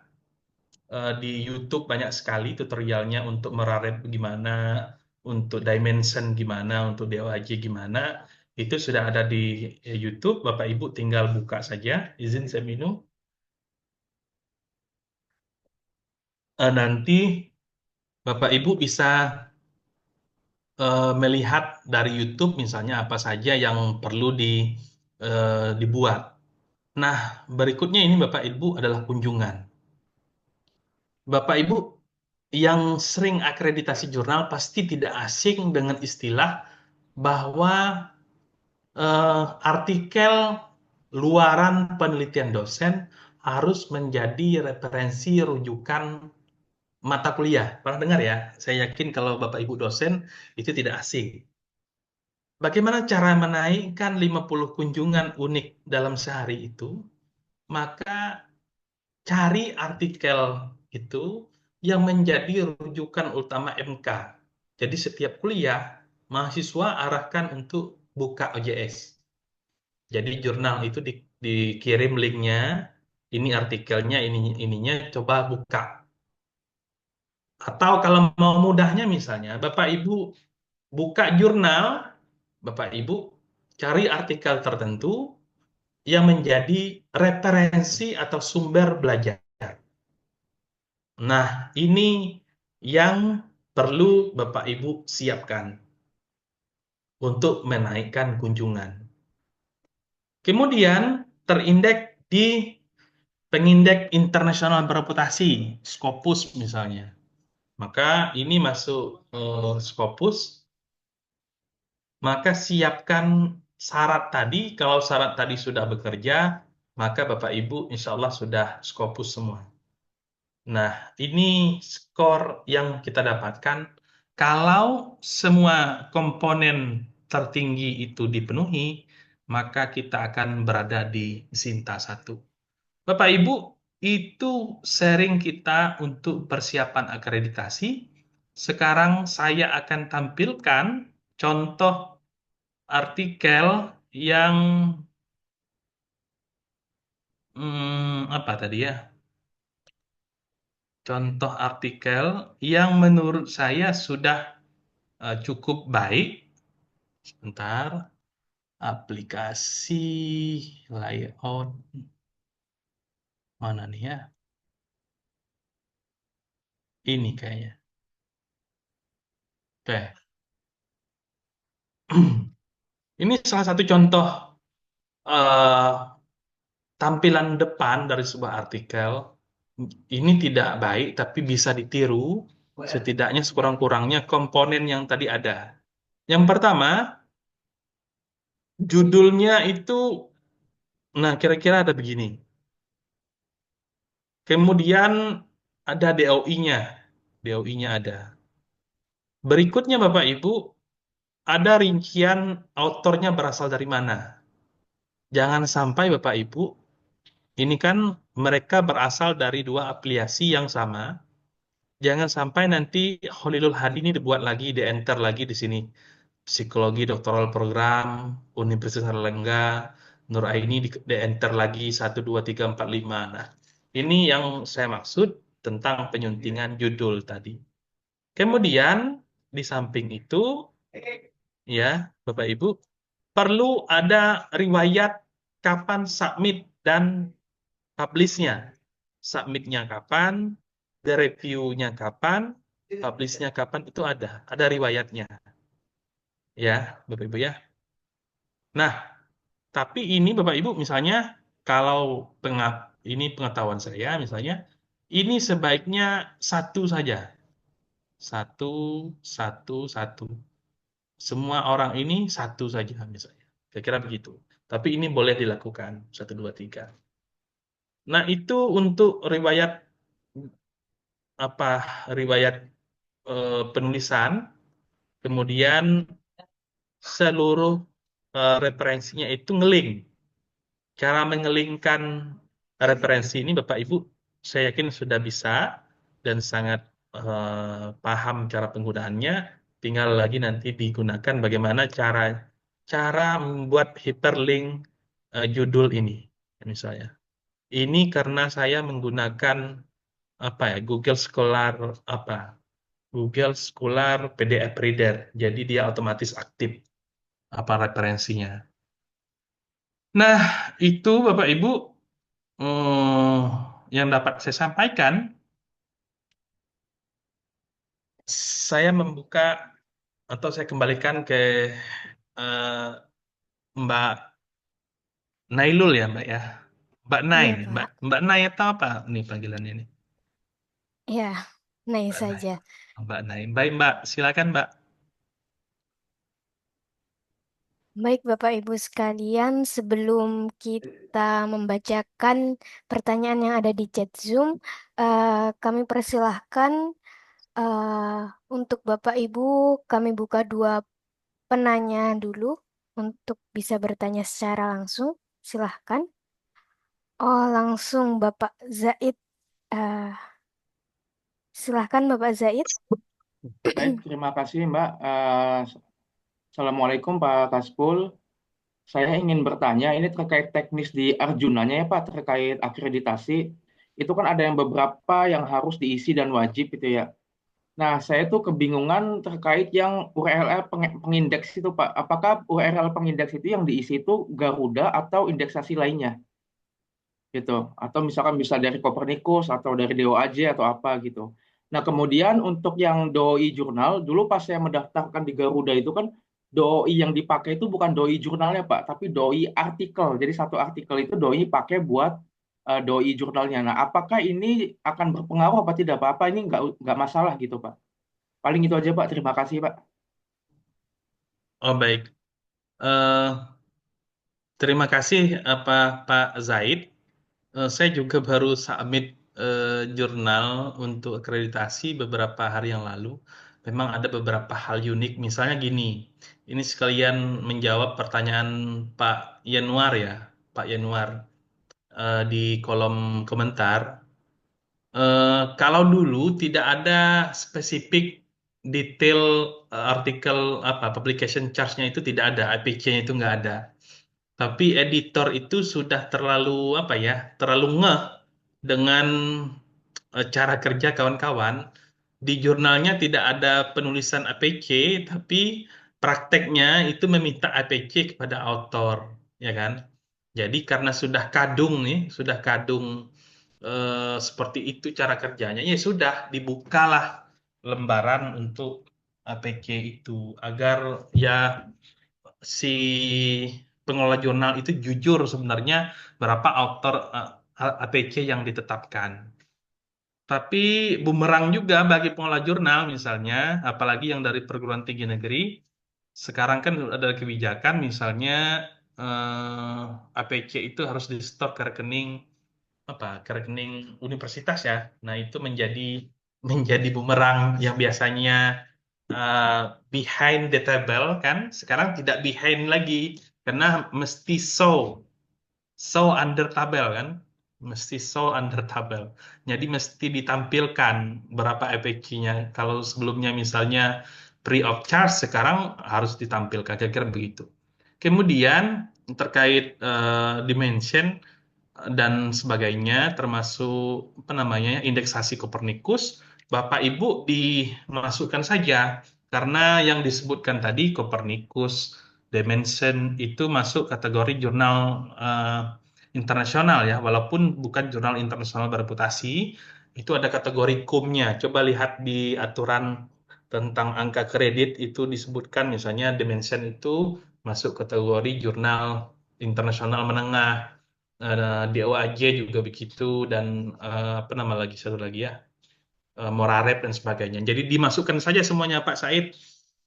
Di YouTube banyak sekali tutorialnya untuk Meraret gimana, untuk Dimension gimana, untuk DOAJ gimana. Itu sudah ada di YouTube. Bapak Ibu tinggal buka saja. Izin saya minum. Nanti Bapak Ibu bisa melihat dari YouTube misalnya apa saja yang perlu dibuat. Nah, berikutnya ini Bapak Ibu adalah kunjungan. Bapak Ibu yang sering akreditasi jurnal pasti tidak asing dengan istilah bahwa artikel luaran penelitian dosen harus menjadi referensi rujukan mata kuliah. Pernah dengar ya? Saya yakin kalau Bapak Ibu dosen itu tidak asing. Bagaimana cara menaikkan 50 kunjungan unik dalam sehari itu? Maka cari artikel itu yang menjadi rujukan utama MK. Jadi setiap kuliah, mahasiswa arahkan untuk buka OJS. Jadi jurnal itu dikirim linknya, ini artikelnya, ini ininya, coba buka. Atau kalau mau mudahnya misalnya, Bapak Ibu buka jurnal, Bapak Ibu cari artikel tertentu yang menjadi referensi atau sumber belajar. Nah, ini yang perlu Bapak Ibu siapkan untuk menaikkan kunjungan. Kemudian terindeks di pengindeks internasional bereputasi, Scopus misalnya. Maka ini masuk Scopus, maka siapkan syarat tadi. Kalau syarat tadi sudah bekerja, maka Bapak Ibu insya Allah sudah Scopus semua. Nah, ini skor yang kita dapatkan. Kalau semua komponen tertinggi itu dipenuhi, maka kita akan berada di Sinta 1. Bapak Ibu, itu sharing kita untuk persiapan akreditasi. Sekarang saya akan tampilkan contoh artikel yang apa tadi ya? Contoh artikel yang menurut saya sudah cukup baik. Sebentar, aplikasi layout mana nih ya? Ini kayaknya. Oke. Ini salah satu contoh eh, tampilan depan dari sebuah artikel ini tidak baik, tapi bisa ditiru. Setidaknya sekurang-kurangnya komponen yang tadi ada. Yang pertama, judulnya itu, nah kira-kira ada begini. Kemudian ada DOI-nya. DOI-nya ada. Berikutnya Bapak Ibu, ada rincian autornya berasal dari mana. Jangan sampai Bapak Ibu, ini kan mereka berasal dari dua afiliasi yang sama. Jangan sampai nanti Holilul Hadi ini dibuat lagi, di-enter lagi di sini. Psikologi doktoral program, Universitas Erlangga, Nur Aini di-enter lagi 1, 2, 3, 4, 5. Nah, ini yang saya maksud tentang penyuntingan judul tadi. Kemudian, di samping itu, ya, Bapak Ibu, perlu ada riwayat kapan submit dan publish-nya. Submit-nya kapan, the review-nya kapan, publish-nya kapan, itu ada riwayatnya. Ya, Bapak Ibu ya. Nah, tapi ini Bapak Ibu misalnya kalau ini pengetahuan saya misalnya, ini sebaiknya satu saja. Satu, satu, satu. Semua orang ini satu saja misalnya. Kira-kira begitu. Tapi ini boleh dilakukan. Satu, dua, tiga. Nah, itu untuk riwayat apa riwayat penulisan, kemudian seluruh referensinya itu ngelink. Cara mengelingkan referensi ini Bapak Ibu, saya yakin sudah bisa dan sangat paham cara penggunaannya. Tinggal lagi nanti digunakan bagaimana cara cara membuat hyperlink judul ini, misalnya. Ini karena saya menggunakan apa ya Google Scholar apa Google Scholar PDF Reader, jadi dia otomatis aktif apa referensinya. Nah, itu Bapak Ibu yang dapat saya sampaikan. Saya membuka atau saya kembalikan ke eh, Mbak Nailul ya Mbak ya. Mbak Nai, Iya, Mbak, Pak. Mbak Nai atau apa nih panggilannya ini? Ya, naik Mbak Nai. saja. Mbak Nai. Baik Mbak, silakan Mbak. Baik, Bapak Ibu sekalian, sebelum kita membacakan pertanyaan yang ada di chat Zoom, kami persilahkan eh, untuk Bapak Ibu, kami buka dua penanya dulu untuk bisa bertanya secara langsung. Silahkan. Oh, langsung Bapak Zaid. Eh, silahkan Bapak Zaid. Baik, terima kasih Mbak. Assalamualaikum Pak Kaspul. Saya ingin bertanya, ini terkait teknis di Arjunanya ya Pak, terkait akreditasi. Itu kan ada yang beberapa yang harus diisi dan wajib itu ya. Nah, saya tuh kebingungan terkait yang URL pengindeks itu Pak. Apakah URL pengindeks itu yang diisi itu Garuda atau indeksasi lainnya? Gitu. Atau misalkan bisa dari Copernicus atau dari DOAJ atau apa gitu. Nah, kemudian untuk yang DOI jurnal, dulu pas saya mendaftarkan di Garuda itu kan DOI yang dipakai itu bukan DOI jurnalnya, Pak, tapi DOI artikel. Jadi satu artikel itu DOI pakai buat DOI jurnalnya. Nah, apakah ini akan berpengaruh apa tidak, Pak? Apa ini nggak masalah gitu, Pak? Paling itu aja, Pak. Terima kasih, Pak. Oh baik. Eh, terima kasih apa Pak Zaid. Saya juga baru submit jurnal untuk akreditasi beberapa hari yang lalu. Memang ada beberapa hal unik. Misalnya gini, ini sekalian menjawab pertanyaan Pak Yanuar ya, Pak Yanuar di kolom komentar. Kalau dulu tidak ada spesifik detail artikel apa publication charge-nya itu tidak ada, IPC-nya itu nggak ada. Tapi editor itu sudah terlalu apa ya, terlalu ngeh dengan cara kerja kawan-kawan. Di jurnalnya tidak ada penulisan APC, tapi prakteknya itu meminta APC kepada author, ya kan? Jadi karena sudah kadung nih, sudah kadung seperti itu cara kerjanya, ya sudah dibukalah lembaran untuk APC itu agar ya si pengelola jurnal itu jujur sebenarnya berapa author APC yang ditetapkan. Tapi bumerang juga bagi pengelola jurnal misalnya, apalagi yang dari perguruan tinggi negeri. Sekarang kan ada kebijakan misalnya APC itu harus di-store ke rekening ke rekening universitas ya. Nah, itu menjadi bumerang yang biasanya uh, behind the table kan, sekarang tidak behind lagi karena mesti show under tabel kan, mesti show under tabel. Jadi mesti ditampilkan berapa EPC-nya. Kalau sebelumnya misalnya free of charge, sekarang harus ditampilkan. Kira-kira begitu. Kemudian terkait dimension dan sebagainya, termasuk apa namanya indeksasi Kopernikus, Bapak Ibu dimasukkan saja karena yang disebutkan tadi Kopernikus, Dimension itu masuk kategori jurnal internasional ya, walaupun bukan jurnal internasional bereputasi, itu ada kategori kumnya. Coba lihat di aturan tentang angka kredit itu disebutkan misalnya Dimension itu masuk kategori jurnal internasional menengah. DOAJ juga begitu dan apa nama lagi satu lagi ya Moraret dan sebagainya. Jadi dimasukkan saja semuanya Pak Said.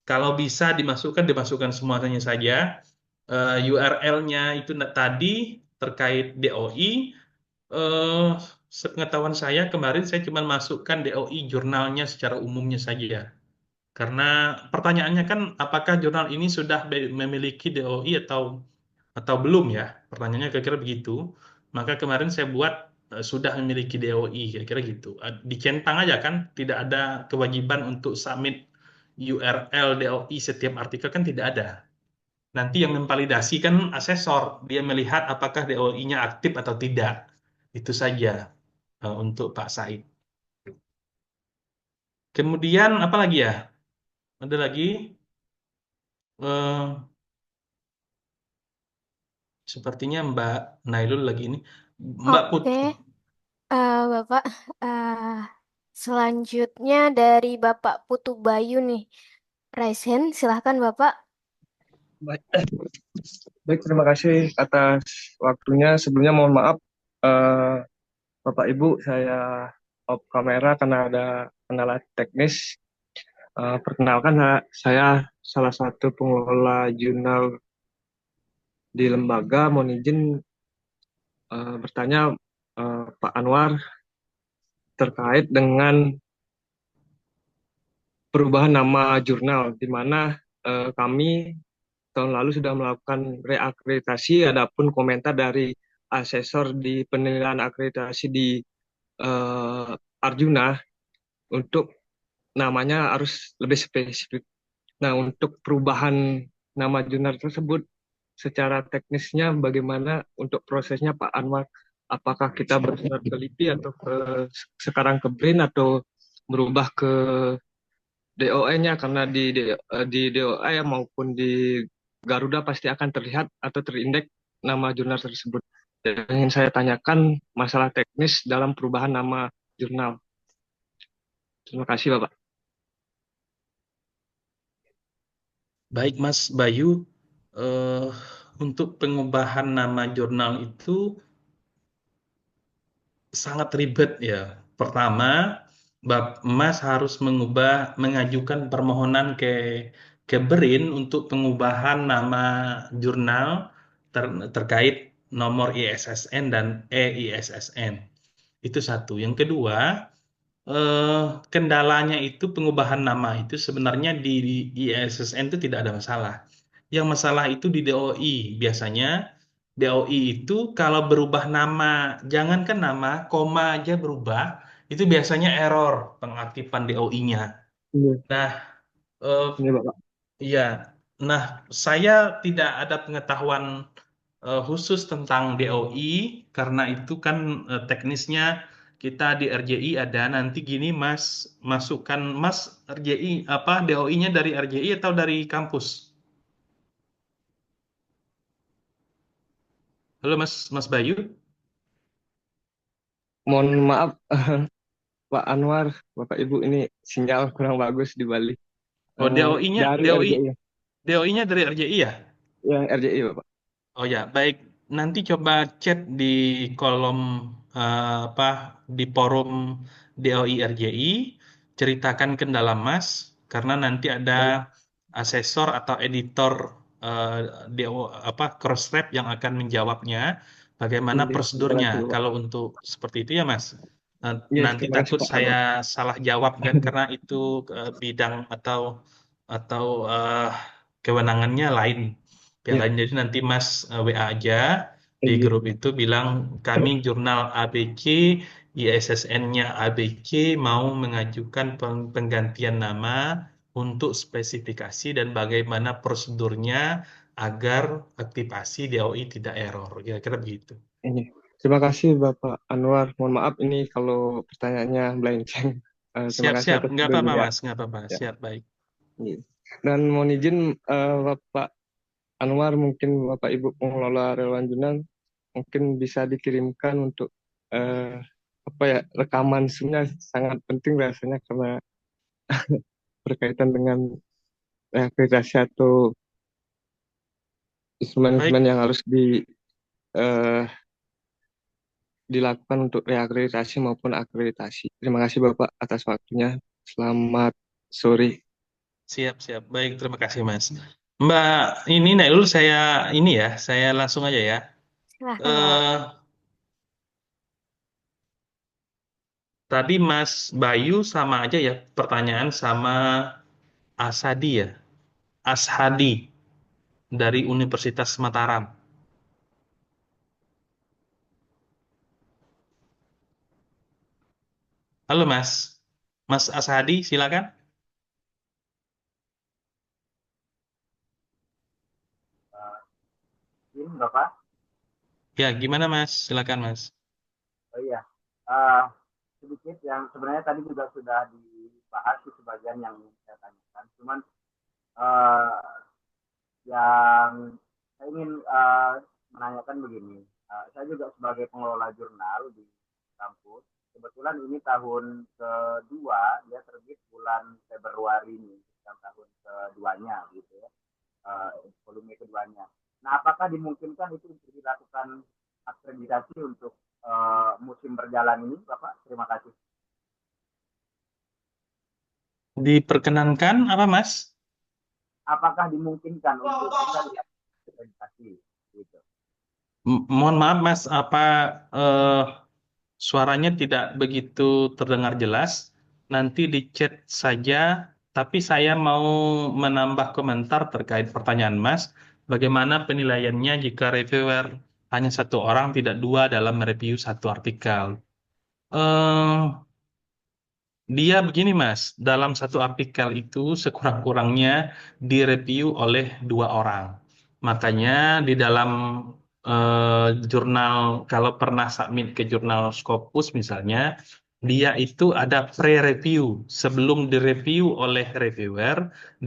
Kalau bisa dimasukkan semuanya saja. URL-nya itu tadi terkait DOI. eh Sepengetahuan saya kemarin saya cuma masukkan DOI jurnalnya secara umumnya saja. Karena pertanyaannya kan apakah jurnal ini sudah memiliki DOI atau belum ya? Pertanyaannya kira-kira begitu. Maka kemarin saya buat sudah memiliki DOI kira-kira gitu. Dicentang aja kan, tidak ada kewajiban untuk submit URL DOI setiap artikel kan tidak ada. Nanti yang memvalidasi kan asesor, dia melihat apakah DOI-nya aktif atau tidak. Itu saja untuk Pak Said. Kemudian apa lagi ya? Ada lagi eh, sepertinya Mbak Nailul lagi ini. Mbak Oke, Putri. Bapak. eh, Selanjutnya dari Bapak Putu Bayu nih. Raise hand, silahkan Bapak. Baik, baik, terima kasih atas waktunya. Sebelumnya mohon maaf, eh, Bapak Ibu, saya off kamera karena ada kendala teknis. Perkenalkan, saya salah satu pengelola jurnal di lembaga. Mohon izin bertanya Pak Anwar terkait dengan perubahan nama jurnal, di mana kami tahun lalu sudah melakukan reakreditasi, adapun komentar dari asesor di penilaian akreditasi di eh, Arjuna untuk namanya harus lebih spesifik. Nah, untuk perubahan nama jurnal tersebut secara teknisnya bagaimana untuk prosesnya Pak Anwar? Apakah kita bersurat ke LIPI atau sekarang ke BRIN atau berubah ke DOE-nya, karena di DOE maupun di Garuda pasti akan terlihat atau terindeks nama jurnal tersebut. Yang ingin saya tanyakan masalah teknis dalam perubahan nama jurnal. Terima kasih, Bapak. Baik Mas Bayu, eh, untuk pengubahan nama jurnal itu sangat ribet ya. Pertama, Mas harus mengajukan permohonan ke BRIN untuk pengubahan nama jurnal terkait nomor ISSN dan EISSN. Itu satu. Yang kedua, eh, kendalanya itu pengubahan nama itu sebenarnya di ISSN itu tidak ada masalah. Yang masalah itu di DOI. Biasanya DOI itu kalau berubah nama, jangankan nama, koma aja berubah, itu biasanya error pengaktifan DOI-nya. Ini, Nah, eh, ini Bapak. iya. Nah, saya tidak ada pengetahuan khusus tentang DOI karena itu kan teknisnya kita di RJI ada. Nanti gini Mas, masukkan Mas RJI apa DOI-nya dari RJI atau dari kampus? Halo Mas Bayu. Mohon maaf, Pak Anwar, Bapak Ibu, ini sinyal kurang bagus di Bali. Oh, DOI-nya Dari DOI RJI, DOI-nya dari RJI ya? yang RJI, Bapak. Oh ya, baik. Nanti coba chat di kolom apa di forum DOI RJI, ceritakan kendala Mas, karena nanti ada Baik, asesor atau editor eh, DO apa Crossref yang akan menjawabnya. Bagaimana iya, terima prosedurnya kasih Bapak. kalau untuk seperti itu ya Mas? Iya, Nanti terima kasih takut Pak saya Anwar. salah jawab kan karena itu bidang atau kewenangannya lain. Yang Iya, lain jadi nanti Mas WA aja di iya, grup itu bilang kami jurnal ABC, ISSN-nya ABC mau mengajukan penggantian nama untuk spesifikasi dan bagaimana prosedurnya agar aktivasi DOI tidak error. Kira-kira begitu. ini. Terima kasih Bapak Anwar. Mohon maaf ini kalau pertanyaannya melenceng. Terima kasih Siap-siap, atas nggak apa-apa kepedulian. Mas, nggak apa-apa. Ya, Siap, baik. iya. Dan mohon izin Bapak Anwar, mungkin Bapak Ibu pengelola relawan jurnal mungkin bisa dikirimkan untuk eh, apa ya, rekaman sebenarnya sangat penting rasanya karena berkaitan dengan akreditasi atau Baik, instrumen-instrumen yang harus eh, dilakukan untuk reakreditasi maupun akreditasi. Terima kasih Bapak atas waktunya. Selamat sore. siap-siap. Baik, terima kasih Mas. Mbak, ini Nailul saya langsung aja ya. Silahkan, Bapak. Eh, Tadi Mas Bayu sama aja ya pertanyaan sama Asadi ya. Ashadi dari Universitas Mataram. Halo Mas. Mas Ashadi, silakan. Ini Bapak, Ya, gimana Mas? Silakan Mas. oh iya, Eh, sedikit yang sebenarnya tadi juga sudah dibahas di sebagian yang saya tanyakan. Cuman eh, yang saya ingin menanyakan begini, saya juga sebagai pengelola jurnal di kampus, kebetulan ini tahun kedua, dia terbit bulan Februari ini, yang tahun keduanya gitu ya, volume keduanya. Nah, apakah dimungkinkan itu untuk dilakukan akreditasi untuk musim berjalan ini, Bapak? Terima kasih. Diperkenankan apa Mas? Apakah dimungkinkan untuk kita dilakukan akreditasi? Gitu. Mohon maaf Mas, apa eh, suaranya tidak begitu terdengar jelas? Nanti di chat saja, tapi saya mau menambah komentar terkait pertanyaan Mas. Bagaimana penilaiannya jika reviewer hanya satu orang, tidak dua dalam mereview satu artikel? Eh, Dia begini Mas, dalam satu artikel itu sekurang-kurangnya direview oleh dua orang. Makanya di dalam jurnal, kalau pernah submit ke jurnal Scopus misalnya, dia itu ada pre-review. Sebelum direview oleh reviewer,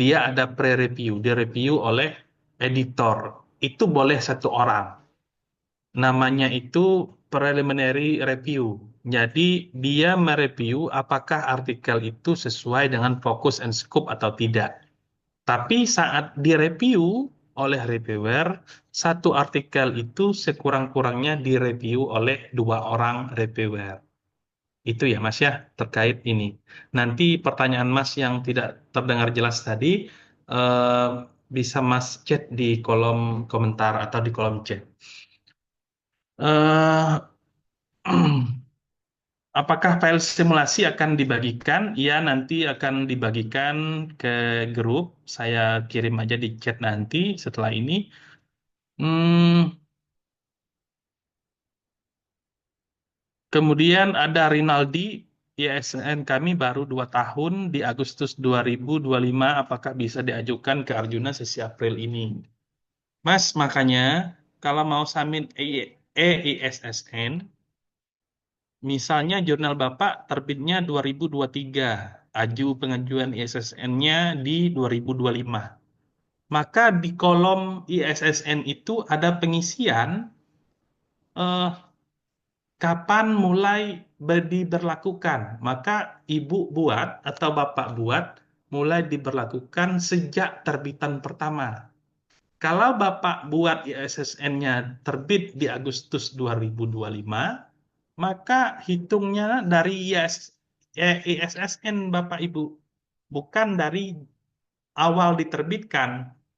dia ada pre-review, direview oleh editor. Itu boleh satu orang. Namanya itu preliminary review. Jadi dia mereview apakah artikel itu sesuai dengan fokus and scope atau tidak. Tapi saat direview oleh reviewer, satu artikel itu sekurang-kurangnya direview oleh dua orang reviewer. Itu ya Mas ya terkait ini. Nanti pertanyaan Mas yang tidak terdengar jelas tadi eh, bisa Mas chat di kolom komentar atau di kolom chat. Eh, Apakah file simulasi akan dibagikan? Iya, nanti akan dibagikan ke grup. Saya kirim aja di chat nanti setelah ini. Hmm, Kemudian ada Rinaldi, ISN kami baru 2 tahun di Agustus 2025. Apakah bisa diajukan ke Arjuna sesi April ini? Mas, makanya kalau mau submit EISSN, misalnya jurnal Bapak terbitnya 2023, aju pengajuan ISSN-nya di 2025. Maka di kolom ISSN itu ada pengisian eh, kapan mulai diberlakukan. Maka Ibu buat atau Bapak buat mulai diberlakukan sejak terbitan pertama. Kalau Bapak buat ISSN-nya terbit di Agustus 2025, maka hitungnya dari ISSN Bapak Ibu, bukan dari awal diterbitkan.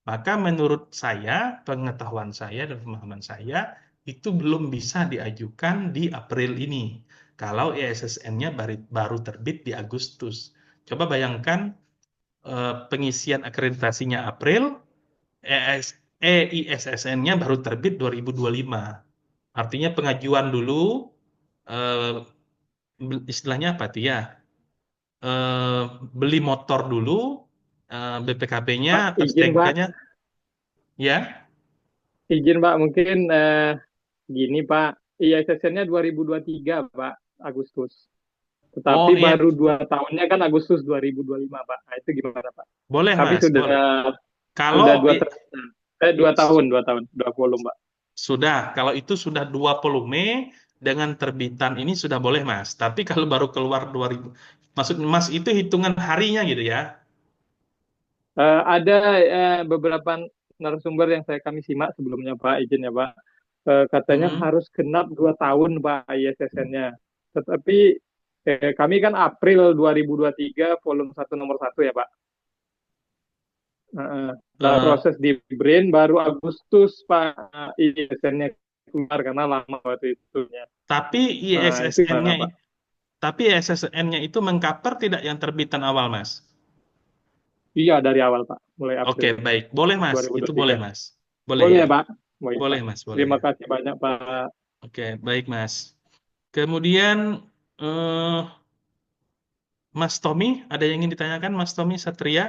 Maka menurut saya, pengetahuan saya dan pemahaman saya, itu belum bisa diajukan di April ini. Kalau ISSN-nya baru terbit di Agustus. Coba bayangkan pengisian akreditasinya April, EISSN-nya baru terbit 2025. Artinya pengajuan dulu, eh, istilahnya apa tuh ya? eh, Beli motor dulu, BPKB-nya Pak, atau izin Pak, STNK-nya, ya. izin Pak, mungkin gini Pak, ISSN-nya 2023 Pak, Agustus. Oh Tetapi iya, baru 2 tahunnya kan Agustus 2025 Pak. Nah, itu gimana Pak? boleh Tapi Mas, boleh. Kalau sudah 2 tahun, 2 tahun, 2 volume Pak. kalau itu sudah 20 Mei dengan terbitan ini sudah boleh Mas. Tapi kalau baru keluar 2000, maksud Mas itu hitungan harinya gitu ya. Ada beberapa narasumber yang kami simak sebelumnya Pak, izin ya Pak. Katanya Hmm. harus genap 2 tahun Pak ISSN-nya. Tetapi kami kan April 2023 volume 1 nomor 1 ya Pak. Nah, Eh, proses di BRIN baru Agustus Pak ISSN-nya keluar karena lama waktu itu. tapi Nah, itu gimana ISSN-nya Pak? tapi ISSN-nya itu mengcover tidak yang terbitan awal Mas? Iya dari awal Pak, mulai Oke, April baik. Boleh Mas, itu boleh 2023. Mas. Boleh Boleh ya. ya Pak? Boleh Boleh Pak. Mas, boleh Terima ya. kasih banyak Pak. Oke, baik Mas. Kemudian eh, Mas Tommy, ada yang ingin ditanyakan Mas Tommy Satria?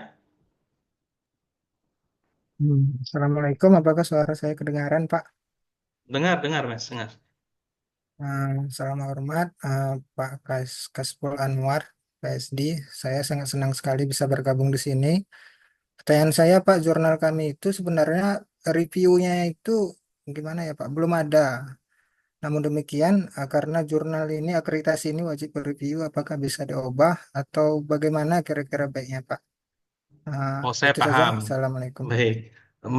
Assalamualaikum, apakah suara saya kedengaran, Pak? Dengar, dengar Mas, dengar. Salam hormat, Pak Kaspul Anwar, PSD. Saya sangat senang sekali bisa bergabung di sini. Pertanyaan saya, Pak, jurnal kami itu sebenarnya reviewnya itu gimana ya, Pak? Belum ada. Namun demikian, karena jurnal ini, akreditasi ini wajib review, apakah bisa diubah atau bagaimana kira-kira baiknya, Pak? Oh, saya Itu saja. paham. Assalamualaikum. Baik.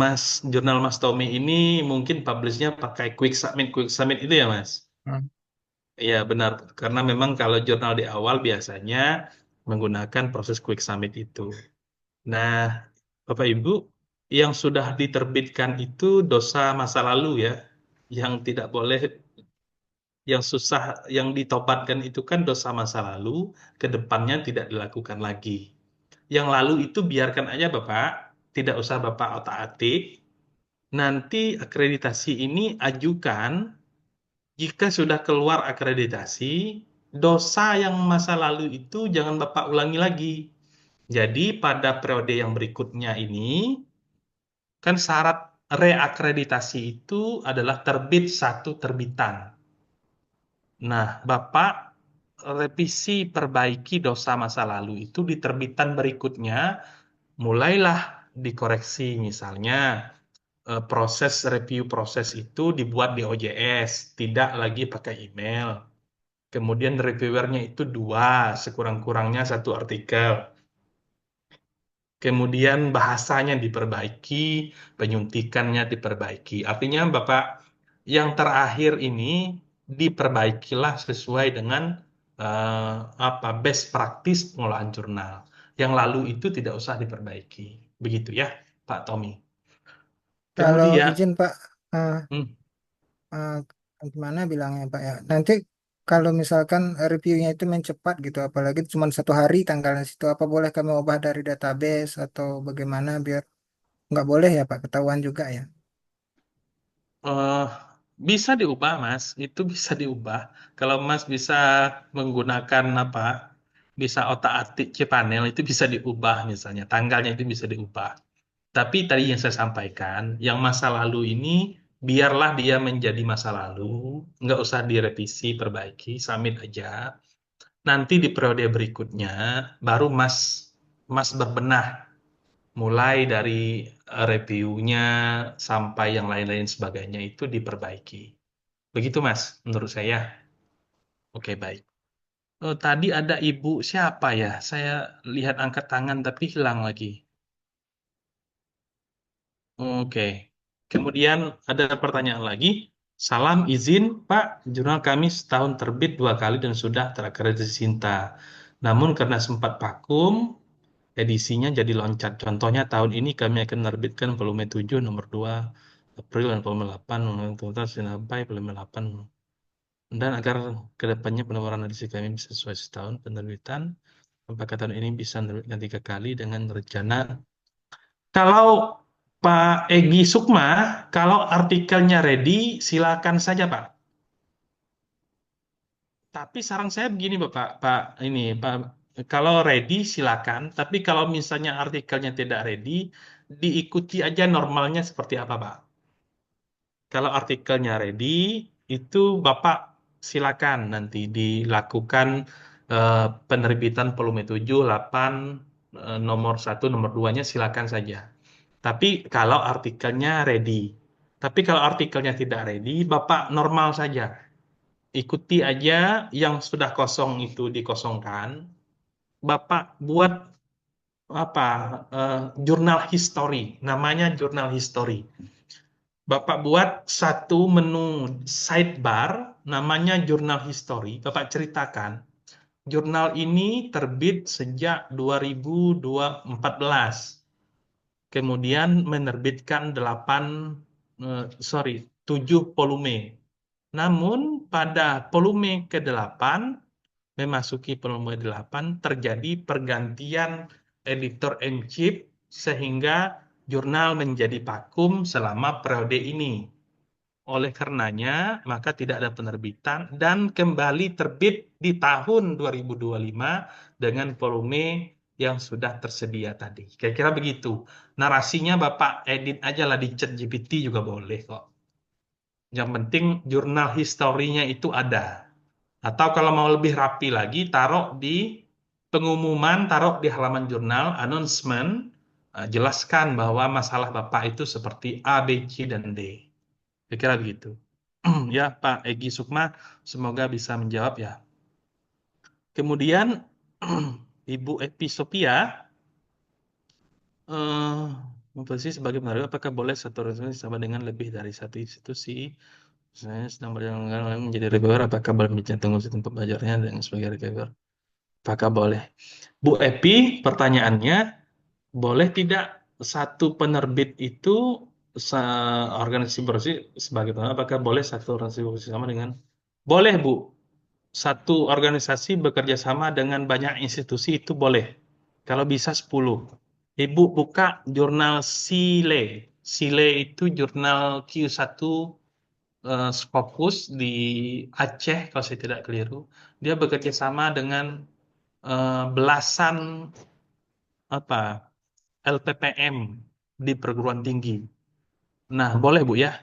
Mas, jurnal Mas Tommy ini mungkin publishnya pakai Quick Submit itu ya Mas? Hmm. Iya, benar. Karena memang kalau jurnal di awal biasanya menggunakan proses Quick Submit itu. Nah, Bapak Ibu, yang sudah diterbitkan itu dosa masa lalu ya, yang tidak boleh, yang susah, yang ditobatkan itu kan dosa masa lalu, ke depannya tidak dilakukan lagi. Yang lalu itu biarkan aja Bapak, tidak usah Bapak otak-atik. Nanti akreditasi ini ajukan, jika sudah keluar akreditasi, dosa yang masa lalu itu jangan Bapak ulangi lagi. Jadi pada periode yang berikutnya ini, kan syarat reakreditasi itu adalah terbit satu terbitan. Nah, Bapak revisi perbaiki dosa masa lalu itu di terbitan berikutnya, mulailah dikoreksi. Misalnya, proses review proses itu dibuat di OJS, tidak lagi pakai email. Kemudian reviewernya itu dua, sekurang-kurangnya satu artikel. Kemudian bahasanya diperbaiki, penyuntikannya diperbaiki. Artinya Bapak, yang terakhir ini diperbaikilah sesuai dengan apa best practice pengolahan jurnal. Yang lalu itu tidak usah diperbaiki. Begitu ya, Pak Tommy. Kalau Kemudian, izin, Pak, eh, hmm, eh, gimana bilangnya Pak ya? Nanti kalau misalkan reviewnya itu main cepat gitu, apalagi cuma 1 hari tanggalnya situ, apa boleh kami ubah dari database atau bagaimana biar nggak boleh ya Pak, ketahuan juga ya. eh, bisa diubah, Mas. Itu bisa diubah. Kalau Mas bisa menggunakan apa? Bisa otak-atik cpanel itu bisa diubah misalnya. Tanggalnya itu bisa diubah. Tapi tadi yang saya sampaikan, yang masa lalu ini biarlah dia menjadi masa lalu, nggak usah direvisi, perbaiki, submit aja. Nanti di periode berikutnya baru Mas Mas berbenah mulai dari reviewnya sampai yang lain-lain sebagainya itu diperbaiki. Begitu Mas, menurut saya. Oke, baik. Tadi ada ibu siapa ya? Saya lihat angkat tangan tapi hilang lagi. Oke. Kemudian ada pertanyaan lagi. Salam izin, Pak. Jurnal kami setahun terbit 2 kali dan sudah terakreditasi Sinta. Namun karena sempat vakum, edisinya jadi loncat. Contohnya tahun ini kami akan menerbitkan volume 7 nomor 2 April dan volume 8 total sampai volume 8. Dan agar kedepannya penelusuran edisi kami bisa sesuai setahun penerbitan, apakah tahun ini bisa menerbitkan 3 kali dengan rencana. Kalau Pak Egi Sukma, kalau artikelnya ready, silakan saja Pak. Tapi saran saya begini Bapak, Pak, kalau ready silakan. Tapi kalau misalnya artikelnya tidak ready, diikuti aja normalnya seperti apa Pak. Kalau artikelnya ready, itu Bapak silakan nanti dilakukan penerbitan volume 7, 8, nomor 1, nomor 2-nya silakan saja. Tapi kalau artikelnya ready. Tapi kalau artikelnya tidak ready, Bapak normal saja. Ikuti aja yang sudah kosong itu dikosongkan. Bapak buat apa? Jurnal history. Namanya jurnal history. Bapak buat satu menu sidebar, namanya jurnal history. Bapak ceritakan, jurnal ini terbit sejak 2014. Kemudian menerbitkan 7 volume. Namun pada volume ke-8, memasuki volume 8, terjadi pergantian editor-in-chief sehingga jurnal menjadi vakum selama periode ini. Oleh karenanya, maka tidak ada penerbitan dan kembali terbit di tahun 2025 dengan volume yang sudah tersedia tadi. Kira-kira begitu. Narasinya Bapak edit aja lah di ChatGPT juga boleh kok. Yang penting jurnal historinya itu ada. Atau kalau mau lebih rapi lagi, taruh di pengumuman, taruh di halaman jurnal, announcement, jelaskan bahwa masalah Bapak itu seperti A, B, C, dan D. Kira-kira begitu. Ya, Pak Egi Sukma, semoga bisa menjawab ya. Kemudian, Ibu Epi Sophia, memposisi sebagai penerima, apakah boleh satu organisasi sama dengan lebih dari satu institusi? Saya sedang berjalan menjadi reviewer, apakah boleh mencantumkan sistem pembelajarannya dengan sebagai reviewer? Apakah boleh? Bu Epi, pertanyaannya, boleh tidak satu penerbit itu organisasi bersih sebagai penerbit, apakah boleh satu organisasi bersih sama dengan? Boleh, Bu. Satu organisasi bekerja sama dengan banyak institusi itu boleh. Kalau bisa 10. Ibu buka jurnal Sile. Sile itu jurnal Q1 Scopus di Aceh, kalau saya tidak keliru. Dia bekerja sama dengan belasan LPPM di perguruan tinggi. Nah, boleh Bu ya.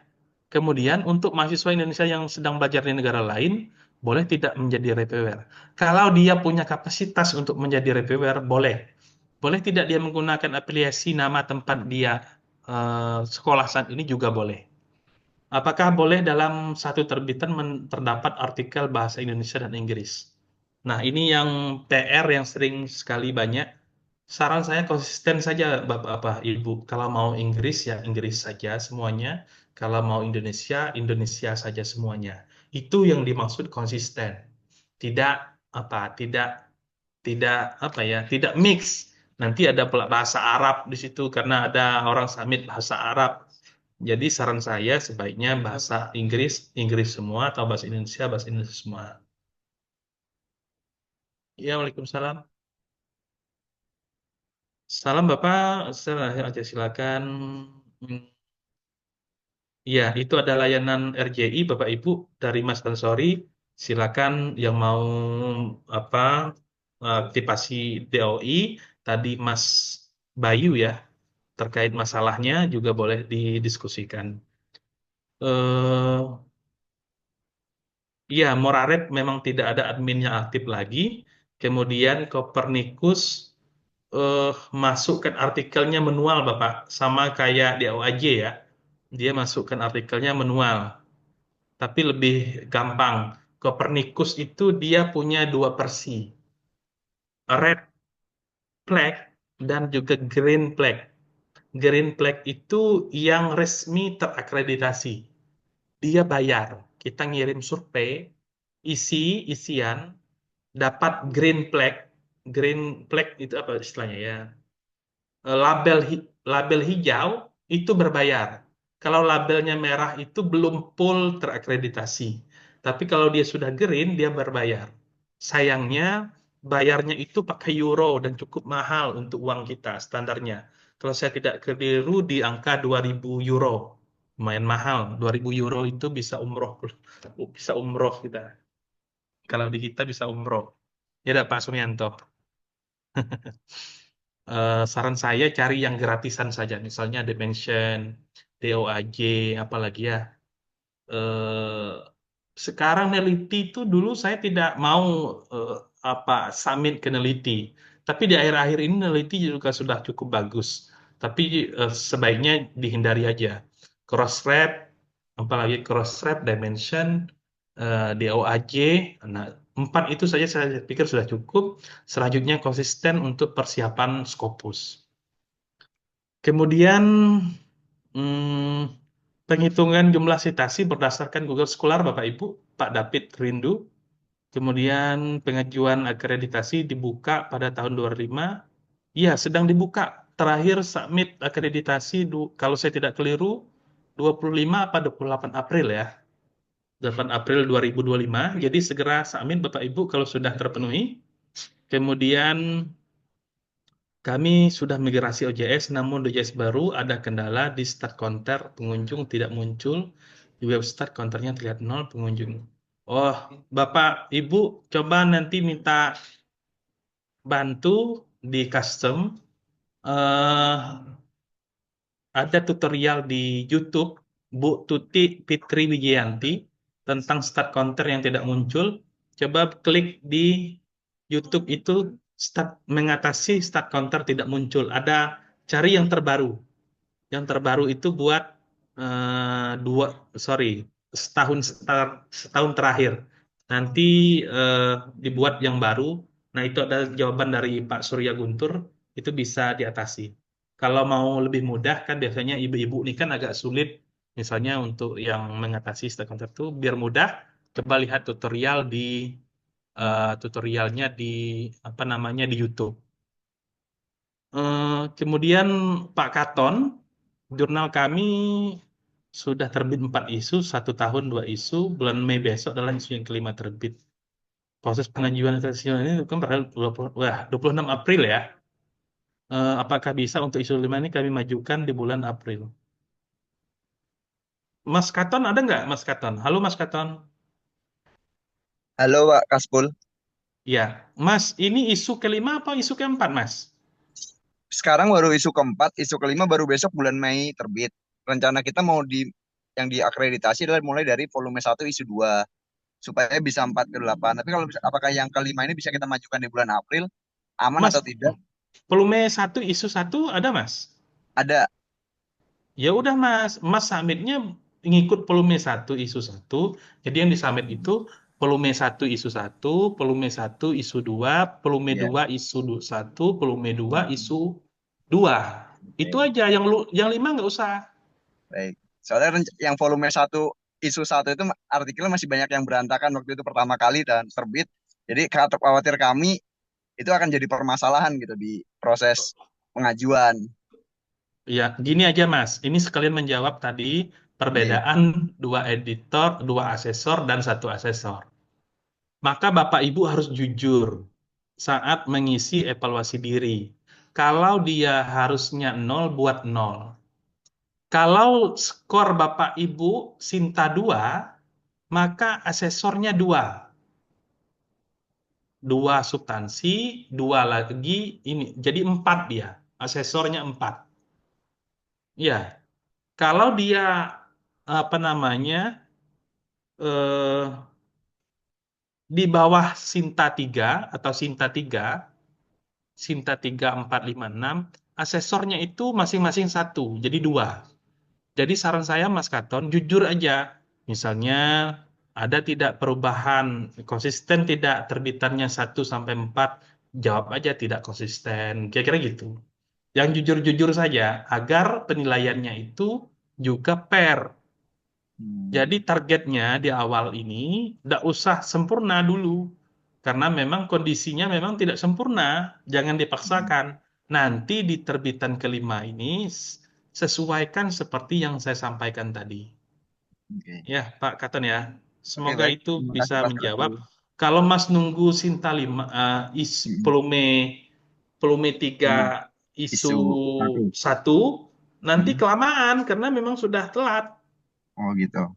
Kemudian untuk mahasiswa Indonesia yang sedang belajar di negara lain, boleh tidak menjadi reviewer. Kalau dia punya kapasitas untuk menjadi reviewer, boleh. Boleh tidak dia menggunakan afiliasi nama tempat dia sekolah saat ini juga boleh. Apakah boleh dalam satu terbitan terdapat artikel bahasa Indonesia dan Inggris? Nah, ini yang PR yang sering sekali banyak. Saran saya konsisten saja, Bapak, Ibu. Kalau mau Inggris, ya Inggris saja semuanya. Kalau mau Indonesia, Indonesia saja semuanya. Itu yang dimaksud konsisten. Tidak tidak tidak mix. Nanti ada bahasa Arab di situ karena ada orang summit bahasa Arab. Jadi saran saya sebaiknya bahasa Inggris, Inggris semua, atau bahasa Indonesia semua. Ya, Waalaikumsalam. Salam Bapak, silakan. Ya, itu ada layanan RJI Bapak Ibu dari Mas Ansori. Silakan yang mau aktivasi DOI. Tadi Mas Bayu ya, terkait masalahnya juga boleh didiskusikan. Iya, Moraret memang tidak ada adminnya aktif lagi. Kemudian Copernicus masukkan artikelnya manual, Bapak. Sama kayak di OAJ ya. Dia masukkan artikelnya manual. Tapi lebih gampang. Copernicus itu dia punya 2 versi. Red flag dan juga green flag. Green flag itu yang resmi terakreditasi. Dia bayar. Kita ngirim survei, isian, dapat green flag. Green flag itu apa istilahnya ya? Label hijau itu berbayar. Kalau labelnya merah itu belum full terakreditasi. Tapi kalau dia sudah green, dia berbayar. Sayangnya, bayarnya itu pakai euro dan cukup mahal untuk uang kita standarnya. Kalau saya tidak keliru di angka 2.000 euro. Lumayan mahal. 2.000 euro itu bisa umroh kita. Kalau di kita bisa umroh. Ya, dah, Pak Sumianto. Saran saya cari yang gratisan saja, misalnya Dimension, DOAJ, apalagi ya. Eh, Sekarang neliti itu dulu saya tidak mau submit ke neliti, tapi di akhir-akhir ini neliti juga sudah cukup bagus. Tapi sebaiknya dihindari aja. Cross-ref, apalagi cross-ref, Dimension, DOAJ. Nah, 4 itu saja saya pikir sudah cukup. Selanjutnya konsisten untuk persiapan Scopus. Kemudian hmm, penghitungan jumlah citasi berdasarkan Google Scholar, Bapak Ibu, Pak David Rindu. Kemudian pengajuan akreditasi dibuka pada tahun 2005. Iya, sedang dibuka. Terakhir submit akreditasi, kalau saya tidak keliru, 25 apa 28 April ya. 8 April 2025. Jadi segera submit Bapak Ibu kalau sudah terpenuhi. Kemudian kami sudah migrasi OJS, namun di OJS baru ada kendala di start counter pengunjung tidak muncul. Di web start counternya terlihat 0 pengunjung. Oh, Bapak Ibu coba nanti minta bantu di custom. eh Ada tutorial di YouTube Bu Tuti Fitri Wijayanti tentang start counter yang tidak muncul. Coba klik di YouTube itu mengatasi start counter tidak muncul. Ada cari yang terbaru. Yang terbaru itu buat setahun terakhir. Nanti dibuat yang baru. Nah, itu ada jawaban dari Pak Surya Guntur, itu bisa diatasi. Kalau mau lebih mudah kan biasanya ibu-ibu ini kan agak sulit, misalnya untuk yang mengatasi start counter itu biar mudah, coba lihat tutorialnya di apa namanya di YouTube. Kemudian Pak Katon, jurnal kami sudah terbit 4 isu, 1 tahun 2 isu, bulan Mei besok adalah isu yang kelima terbit. Proses pengajuan ini kan pada 26 April ya. Apakah bisa untuk isu 5 ini kami majukan di bulan April? Mas Katon ada nggak, Mas Katon? Halo Mas Katon. Halo Pak Kaspul, Ya, Mas, ini isu kelima apa isu keempat, Mas? sekarang baru isu keempat, isu kelima baru besok bulan Mei terbit. Rencana kita yang diakreditasi adalah mulai dari volume 1 isu 2 supaya bisa 4 ke 8. Tapi apakah yang kelima ini bisa kita majukan di bulan April? Aman Mas, atau tidak? volume 1 isu 1 ada, Mas? Ada. Ya udah Mas, Mas submitnya ngikut volume 1 isu 1. Jadi yang disubmit itu volume 1 isu 1, volume 1 isu 2, volume Ya, 2 isu 1, volume 2 isu 2. Itu baik. aja, yang 5 nggak usah. Baik. Soalnya yang volume 1 isu 1 itu artikelnya masih banyak yang berantakan waktu itu pertama kali dan terbit. Jadi khawatir kami itu akan jadi permasalahan gitu di proses pengajuan. Ya, gini aja Mas, ini sekalian menjawab tadi Iya. perbedaan 2 editor, 2 asesor, dan 1 asesor. Maka Bapak Ibu harus jujur saat mengisi evaluasi diri. Kalau dia harusnya 0, buat 0. Kalau skor Bapak Ibu Sinta 2, maka asesornya 2. 2 substansi, 2 lagi ini. Jadi 4 dia. Asesornya 4. Ya, kalau dia apa namanya eh, di bawah Sinta 3 atau Sinta 3, Sinta 3, 4, 5, 6, asesornya itu masing-masing 1, jadi 2. Jadi saran saya Mas Katon, jujur aja. Misalnya ada tidak perubahan, konsisten tidak terbitannya 1 sampai 4, jawab aja tidak konsisten. Kira-kira gitu. yang jujur-jujur saja, agar penilaiannya itu juga fair. Jadi targetnya di awal ini tidak usah sempurna dulu. Karena memang kondisinya memang tidak sempurna. Jangan dipaksakan. Nanti di terbitan kelima ini sesuaikan seperti yang saya sampaikan tadi. Oke. Ya, Pak Katon ya. Oke, Semoga baik. itu Terima bisa kasih Pak menjawab. Kasbul. Kalau Mas nunggu Sinta 5, Pelume, Pelume 3 isu Isu satu. 1, nanti kelamaan karena memang sudah telat. Oh gitu.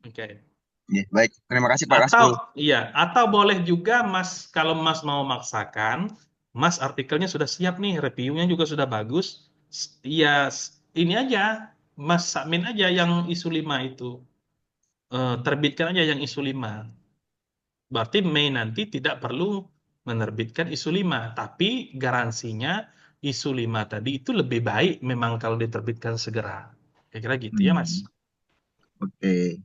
Oke. Iya, baik. Terima kasih Pak Atau Kasbul. iya, atau boleh juga Mas kalau Mas mau maksakan, Mas artikelnya sudah siap nih, reviewnya juga sudah bagus. Iya, ini aja, Mas submit aja yang isu 5 itu. Terbitkan aja yang isu 5. Berarti Mei nanti tidak perlu menerbitkan isu 5, tapi garansinya isu 5 tadi itu lebih baik memang kalau diterbitkan segera. Kira-kira gitu ya, Mas. Oke.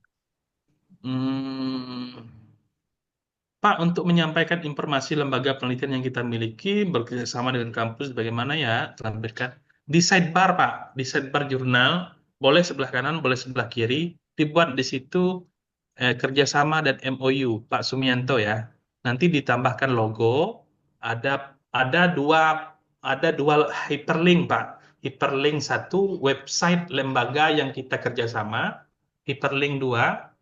Pak, untuk menyampaikan informasi lembaga penelitian yang kita miliki bekerjasama dengan kampus bagaimana ya, tampilkan di sidebar, Pak, di sidebar jurnal, boleh sebelah kanan, boleh sebelah kiri, dibuat di situ kerjasama dan MOU, Pak Sumianto ya. Nanti ditambahkan logo, ada ada dua ada dua hyperlink, Pak. Hyperlink satu website lembaga yang kita kerjasama, hyperlink dua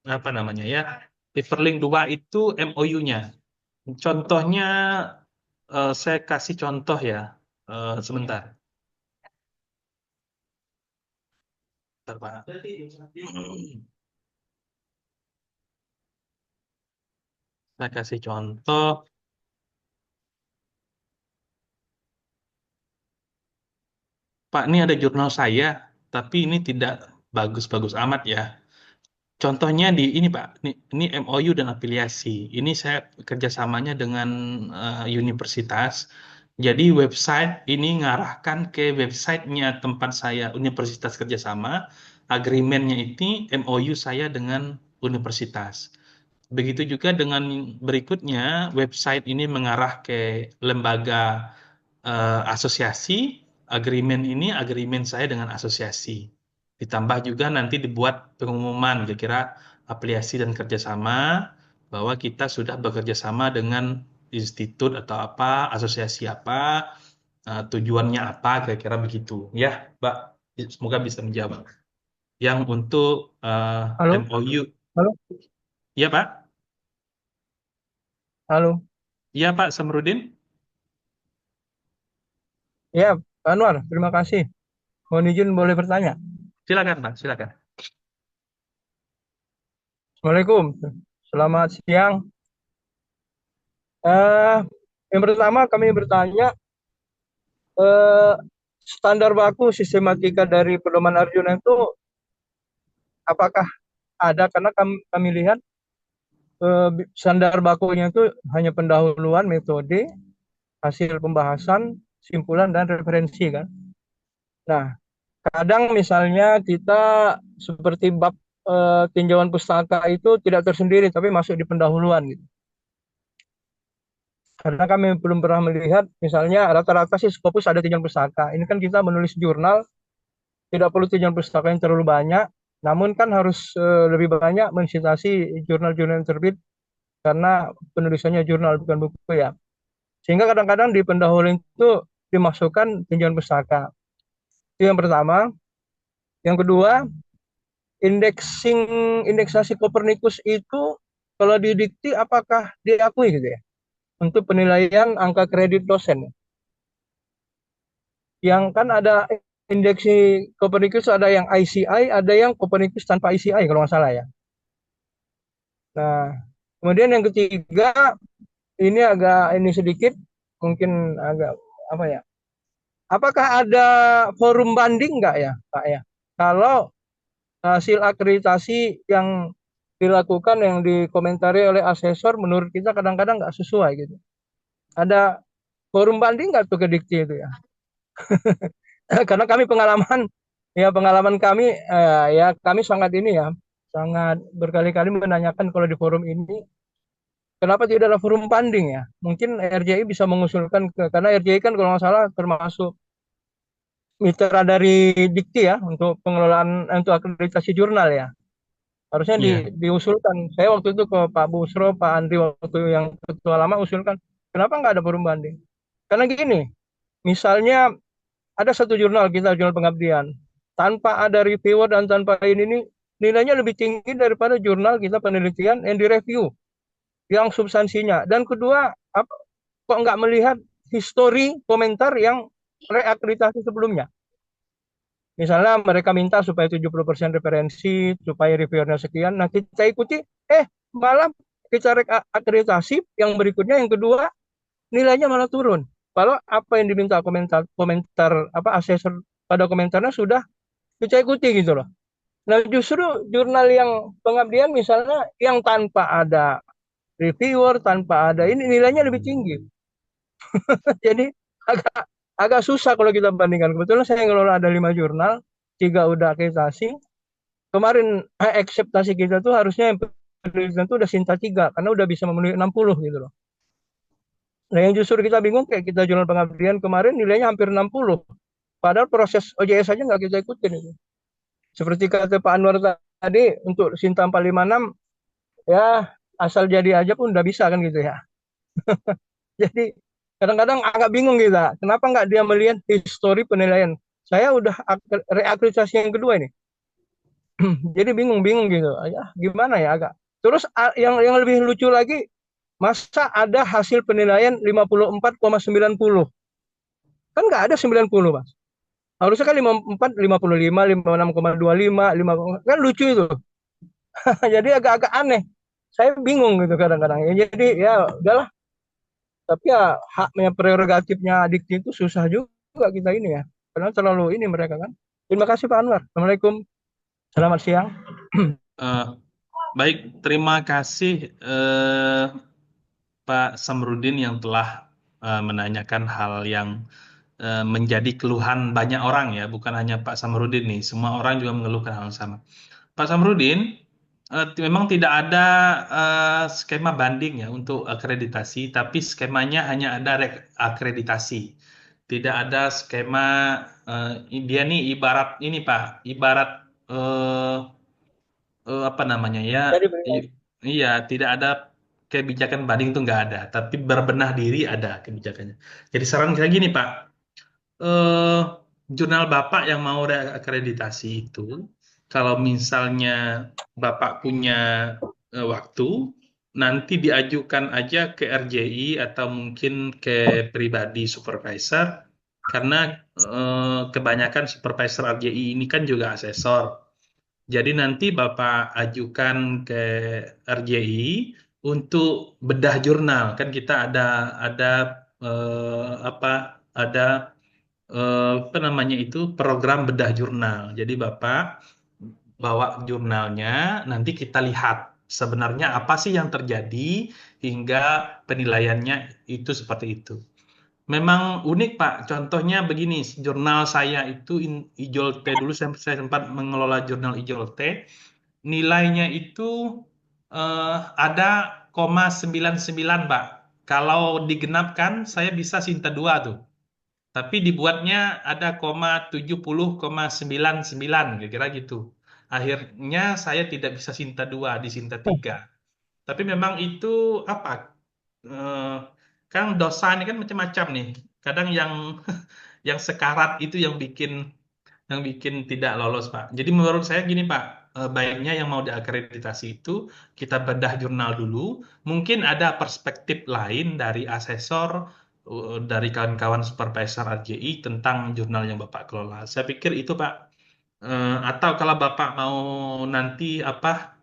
apa namanya ya, hyperlink 2 itu MOU-nya. Contohnya saya kasih contoh ya. Sebentar. Bentar, Pak. Saya kasih contoh. Pak, ini ada jurnal saya, tapi ini tidak bagus-bagus amat ya. Contohnya di ini Pak, ini MOU dan afiliasi. Ini saya kerjasamanya dengan universitas. Jadi website ini ngarahkan ke websitenya tempat saya universitas kerjasama. Agreementnya ini MOU saya dengan universitas. Begitu juga dengan berikutnya, website ini mengarah ke lembaga asosiasi. Agreement saya dengan asosiasi. Ditambah juga nanti dibuat pengumuman kira-kira afiliasi dan kerjasama bahwa kita sudah bekerja sama dengan institut atau apa, asosiasi apa, tujuannya apa, kira-kira begitu. Ya, Mbak, semoga bisa menjawab. Yang untuk Halo, MOU, halo, ya Pak? halo. Ya Pak Samrudin? Ya, Pak Anwar, terima kasih. Mohon izin boleh bertanya. Silakan Pak, silakan. Assalamualaikum. Selamat siang. Yang pertama kami bertanya, standar baku sistematika dari pedoman Arjuna itu apakah ada? Karena kami lihat standar bakunya itu hanya pendahuluan metode, hasil pembahasan, simpulan, dan referensi kan. Nah, kadang misalnya kita seperti bab tinjauan pustaka itu tidak tersendiri tapi masuk di pendahuluan gitu. Karena kami belum pernah melihat misalnya rata-rata sih Scopus ada tinjauan pustaka. Ini kan kita menulis jurnal tidak perlu tinjauan pustaka yang terlalu banyak, namun kan harus lebih banyak mensitasi jurnal-jurnal yang terbit karena penulisannya jurnal bukan buku ya. Sehingga kadang-kadang di pendahuluan itu dimasukkan tinjauan pustaka. Itu yang pertama. Yang kedua, indeksasi Copernicus itu kalau didikti apakah diakui gitu ya untuk penilaian angka kredit dosen? Yang kan ada indeksi Copernicus, ada yang ICI, ada yang Copernicus tanpa ICI kalau nggak salah ya. Nah, kemudian yang ketiga ini ini sedikit mungkin agak apa ya? Apakah ada forum banding nggak ya, Pak ya? Kalau hasil akreditasi yang dilakukan yang dikomentari oleh asesor menurut kita kadang-kadang nggak sesuai gitu. Ada forum banding nggak tuh ke Dikti itu ya? Karena kami pengalaman kami ya kami sangat ini ya sangat berkali-kali menanyakan kalau di forum ini kenapa tidak ada forum banding ya? Mungkin RJI bisa mengusulkan karena RJI kan kalau nggak salah termasuk mitra dari Dikti ya untuk pengelolaan untuk akreditasi jurnal ya. Harusnya Iya, diusulkan. Saya waktu itu ke Pak Busro, Pak Andri waktu yang ketua lama usulkan, kenapa nggak ada forum banding? Karena gini, misalnya ada satu jurnal kita, jurnal pengabdian, tanpa ada reviewer dan tanpa ini nilainya lebih tinggi daripada jurnal kita penelitian yang direview, yang substansinya. Dan kedua, kok nggak melihat histori komentar yang reakreditasi sebelumnya? Misalnya mereka minta supaya 70% referensi, supaya reviewernya sekian. Nah, kita ikuti, malah kita akreditasi yang berikutnya, yang kedua, nilainya malah turun. Kalau apa yang diminta komentar apa asesor pada komentarnya sudah kita ikuti gitu loh. Nah, justru jurnal yang pengabdian misalnya yang tanpa ada reviewer, tanpa ada ini nilainya lebih tinggi. Jadi agak agak susah kalau kita bandingkan. Kebetulan saya ngelola ada 5 jurnal, 3 udah akreditasi. Kemarin akseptasi kita tuh harusnya yang penelitian itu udah Sinta 3 karena udah bisa memenuhi 60 gitu loh. Nah, yang justru kita bingung kayak kita jurnal pengabdian kemarin nilainya hampir 60. Padahal proses OJS aja nggak kita ikutin itu. Seperti kata Pak Anwar tadi, untuk Sinta 456, ya asal jadi aja pun udah bisa kan gitu ya. Jadi kadang-kadang agak bingung kita, kenapa nggak dia melihat histori penilaian. Saya udah reakreditasi yang kedua ini. Jadi bingung-bingung gitu. Ya, gimana ya agak. Terus yang lebih lucu lagi, masa ada hasil penilaian 54,90. Kan nggak ada 90, Mas. Harusnya kan 54, 55, 56,25, 5, kan lucu itu. Jadi agak-agak aneh. Saya bingung gitu kadang-kadang. Ya, jadi ya udahlah. Tapi ya haknya prerogatifnya Dikti itu susah juga kita ini ya. Karena terlalu ini mereka kan. Terima kasih Pak Anwar. Assalamualaikum. Selamat siang. Eh, baik, terima kasih Pak Samrudin yang telah menanyakan hal yang menjadi keluhan banyak orang ya, bukan hanya Pak Samrudin nih, semua orang juga mengeluhkan hal yang sama. Pak Samrudin, memang tidak ada skema banding ya untuk akreditasi, tapi skemanya hanya ada akreditasi. Tidak ada skema, dia nih ibarat ini Pak, ibarat apa namanya ya, Jadi iya tidak ada kebijakan banding itu nggak ada, tapi berbenah diri ada kebijakannya. Jadi saran saya gini Pak, eh, jurnal Bapak yang mau reakreditasi itu, kalau misalnya Bapak punya waktu, nanti diajukan aja ke RJI atau mungkin ke pribadi supervisor, karena kebanyakan supervisor RJI ini kan juga asesor. Jadi nanti Bapak ajukan ke RJI untuk bedah jurnal. Kan kita ada apa ada apa namanya itu program bedah jurnal. Jadi Bapak bawa jurnalnya, nanti kita lihat sebenarnya apa sih yang terjadi hingga penilaiannya itu seperti itu. Memang unik Pak, contohnya begini, jurnal saya itu Ijol T, dulu saya sempat mengelola jurnal Ijol T, nilainya itu ada 0,99 Pak. Kalau digenapkan saya bisa Sinta 2 tuh. Tapi dibuatnya ada 0,70,99 kira-kira gitu. Akhirnya saya tidak bisa Sinta 2 di Sinta 3. Tapi memang itu apa? eh, Kan dosa ini kan macam-macam nih. Kadang yang yang sekarat itu yang bikin tidak lolos, Pak. Jadi menurut saya gini, Pak, baiknya yang mau diakreditasi itu kita bedah jurnal dulu. Mungkin ada perspektif lain dari asesor, dari kawan-kawan supervisor RJI tentang jurnal yang Bapak kelola. Saya pikir itu, Pak. Atau kalau Bapak mau nanti apa,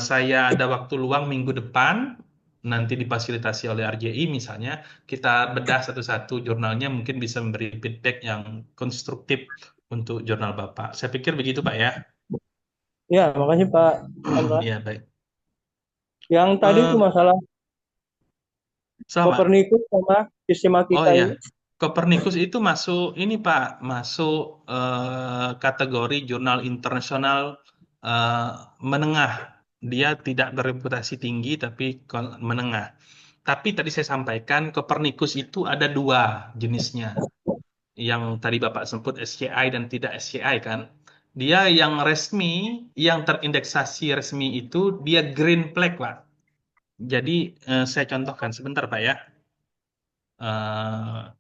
saya ada waktu luang minggu depan, nanti difasilitasi oleh RJI misalnya, kita bedah satu-satu jurnalnya, mungkin bisa memberi feedback yang konstruktif untuk jurnal Bapak. Saya pikir begitu Pak ya. ya, makasih Pak Anwar. Ya baik. Yang tadi itu masalah Sama. Copernicus sama sistematika Oh ya, ini. Copernicus itu masuk ini Pak, masuk kategori jurnal internasional menengah. Dia tidak bereputasi tinggi, tapi menengah. Tapi tadi saya sampaikan, Copernicus itu ada dua jenisnya. Yang tadi Bapak sebut SCI dan tidak SCI kan. Dia yang resmi, yang terindeksasi resmi itu, dia green flag, Pak. Jadi saya contohkan sebentar, Pak ya.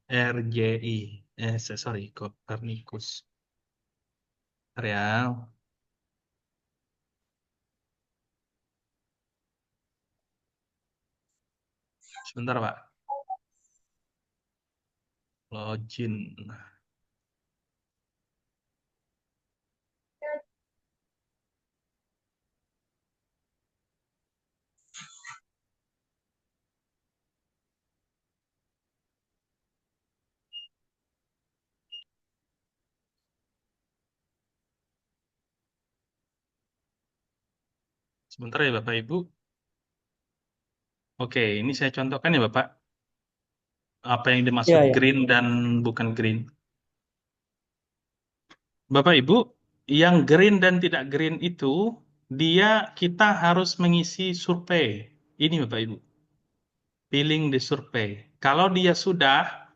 RJI, sorry, Copernicus. Bentar ya. Sebentar, Pak. Login. Sebentar ya Bapak Ibu. Oke, ini saya contohkan ya Bapak. Apa yang dimaksud Iya, ya. green dan bukan green. Bapak Ibu, yang green dan tidak green itu, kita harus mengisi survei. Ini Bapak Ibu. Pilih di survei. Kalau dia sudah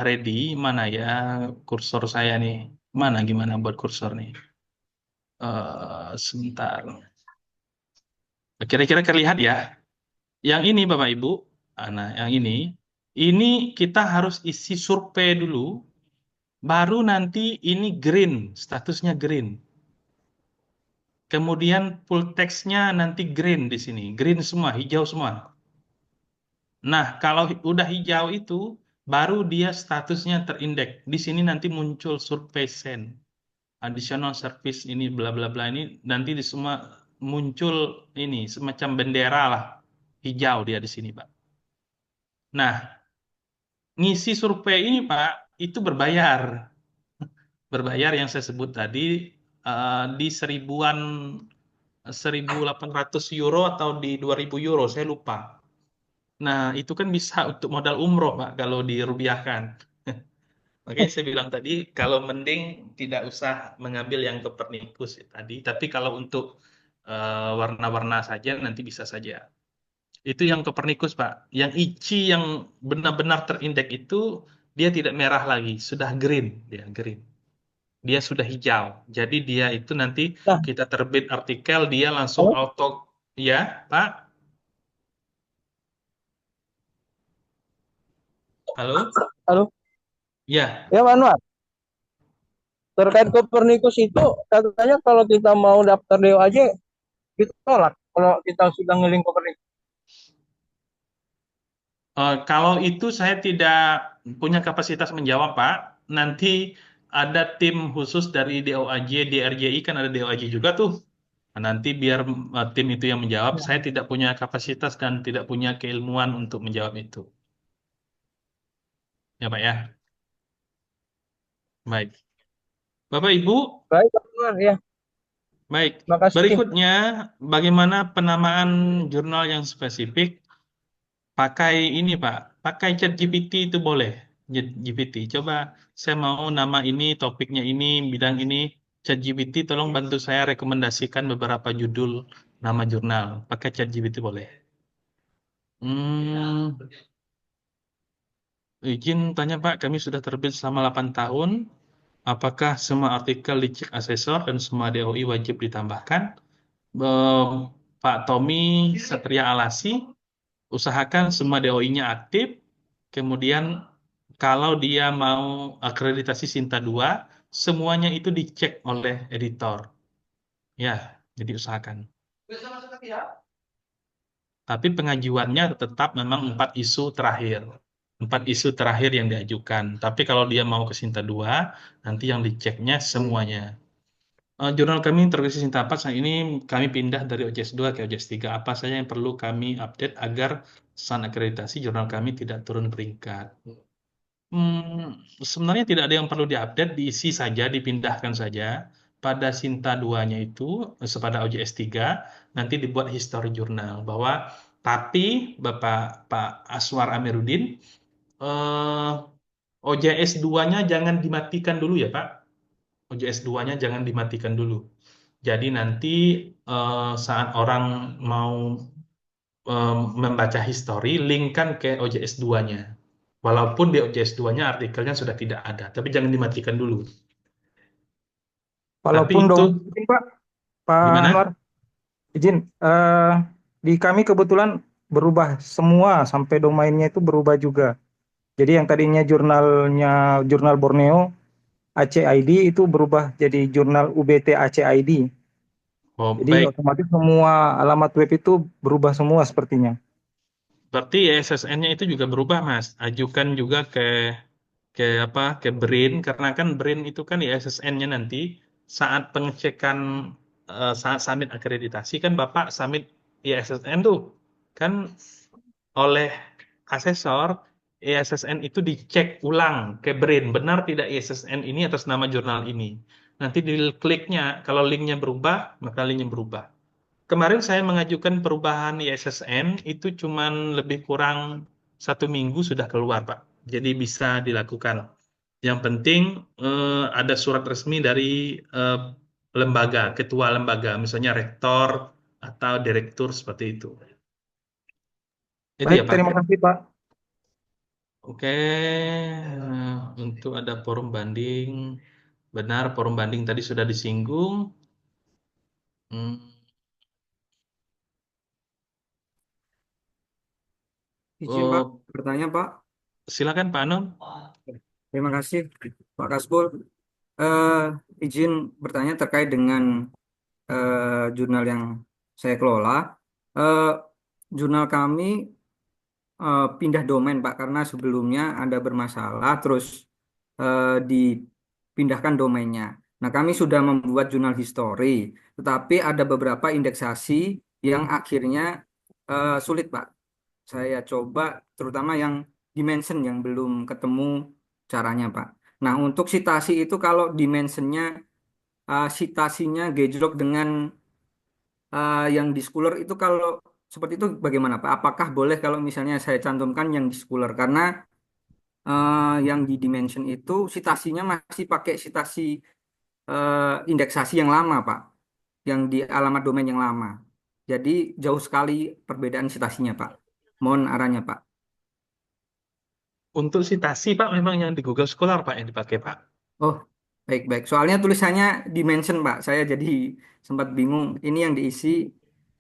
ready. Mana ya kursor saya nih? Gimana buat kursor nih? Sebentar. Kira-kira terlihat ya. Yang ini Bapak Ibu, nah yang ini kita harus isi survei dulu, baru nanti ini green, statusnya green. Kemudian full text-nya nanti green di sini, green semua, hijau semua. Nah, kalau udah hijau itu, baru dia statusnya terindeks. Di sini nanti muncul survei send, additional service ini bla bla bla ini nanti di semua muncul ini semacam bendera lah, hijau dia di sini, Pak. Nah, ngisi survei ini Pak, itu berbayar. Berbayar yang saya sebut tadi di 1.800 euro atau di 2.000 euro, saya lupa. Nah, itu kan bisa untuk modal umroh Pak, kalau dirupiahkan. Makanya saya bilang tadi, kalau mending tidak usah mengambil yang Copernicus tadi, tapi kalau untuk warna-warna saja, nanti bisa saja. Itu yang Copernicus, Pak. Yang ICI yang benar-benar terindeks itu, dia tidak merah lagi, sudah green. Dia sudah hijau. Jadi dia itu nanti Nah, kita terbit artikel, dia langsung halo, auto. Ya, Pak? Halo? halo. Ya. Ya, Pak Anwar. Terkait Kopernikus itu, katanya kalau kita mau daftar DOAJ, ditolak kalau kita sudah ngeling Kopernikus. Kalau itu saya tidak punya kapasitas menjawab, Pak. Nanti ada tim khusus dari DOAJ, DRJI kan ada DOAJ juga tuh. Nah, nanti biar tim itu yang menjawab. Saya tidak punya kapasitas dan tidak punya keilmuan untuk menjawab itu. Ya, Pak ya. Baik. Bapak Ibu, Baik, Pak Anwar, ya. baik. Makasih. Berikutnya, bagaimana penamaan jurnal yang spesifik? Pakai ini, Pak. Pakai ChatGPT itu boleh. GPT. Coba saya mau nama ini, topiknya ini, bidang ini. ChatGPT tolong bantu saya rekomendasikan beberapa judul nama jurnal. Pakai ChatGPT boleh. Izin tanya Pak, kami sudah terbit selama 8 tahun. Apakah semua artikel dicek asesor dan semua DOI wajib ditambahkan? Pak Tommy Satria Alasi, usahakan semua DOI-nya aktif. Kemudian kalau dia mau akreditasi Sinta 2, semuanya itu dicek oleh editor. Ya, jadi usahakan. Tapi pengajuannya tetap memang 4 isu terakhir. 4 isu terakhir yang diajukan. Tapi kalau dia mau ke Sinta 2, nanti yang diceknya semuanya. Jurnal kami terkait Sinta 4 saat ini kami pindah dari OJS 2 ke OJS 3. Apa saja yang perlu kami update agar SAN akreditasi jurnal kami tidak turun peringkat? Sebenarnya tidak ada yang perlu diupdate, diisi saja, dipindahkan saja. Pada Sinta 2-nya itu, pada OJS 3, nanti dibuat history jurnal. Bahwa, tapi Pak Aswar Amiruddin, OJS 2-nya jangan dimatikan dulu ya Pak. OJS 2-nya jangan dimatikan dulu. Jadi nanti saat orang mau membaca history, linkkan ke OJS 2-nya. Walaupun di OJS 2-nya artikelnya sudah tidak ada, tapi jangan dimatikan dulu. Tapi Walaupun itu izin Pak, Pak Anwar, gimana? izin. Di kami kebetulan berubah semua sampai domainnya itu berubah juga. Jadi yang tadinya jurnal Borneo Aceh ID itu berubah jadi jurnal UBT Aceh ID. Oh, Jadi baik. otomatis semua alamat web itu berubah semua sepertinya. Berarti SSN-nya itu juga berubah, Mas. Ajukan juga ke BRIN, karena kan BRIN itu kan SSN-nya nanti saat pengecekan, saat submit akreditasi kan Bapak submit ISSN tuh kan oleh asesor. ISSN itu dicek ulang ke BRIN, benar tidak ISSN ini atas nama jurnal ini. Nanti di kliknya, kalau linknya berubah, maka linknya berubah. Kemarin saya mengajukan perubahan ISSN itu cuman lebih kurang 1 minggu sudah keluar, Pak. Jadi bisa dilakukan. Yang penting ada surat resmi dari lembaga, ketua lembaga, misalnya rektor atau direktur seperti itu. Itu Baik, ya, Pak. terima kasih Pak. Oke, untuk ada forum banding, benar forum banding tadi sudah disinggung. Hmm, Izin Pak, oh, bertanya Pak. silakan Pak Anung. Terima kasih Pak Kasbul. Eh, izin bertanya terkait dengan jurnal yang saya kelola. Eh, Jurnal kami pindah domain Pak karena sebelumnya ada bermasalah terus dipindahkan domainnya. Nah, kami sudah membuat jurnal history, tetapi ada beberapa indeksasi yang akhirnya sulit Pak. Saya coba terutama yang dimension yang belum ketemu caranya, Pak. Nah, untuk citasi itu kalau dimensionnya citasinya gejlok dengan yang di Scholar itu kalau seperti itu bagaimana, Pak? Apakah boleh kalau misalnya saya cantumkan yang di Scholar karena yang di dimension itu citasinya masih pakai citasi indeksasi yang lama, Pak. Yang di alamat domain yang lama. Jadi jauh sekali perbedaan citasinya, Pak. Mohon arahnya, Pak. Untuk citasi, Pak, memang yang di Google Scholar, Pak, yang dipakai, Pak. Oh, baik-baik. Soalnya tulisannya dimension, Pak. Saya jadi sempat bingung. Ini yang diisi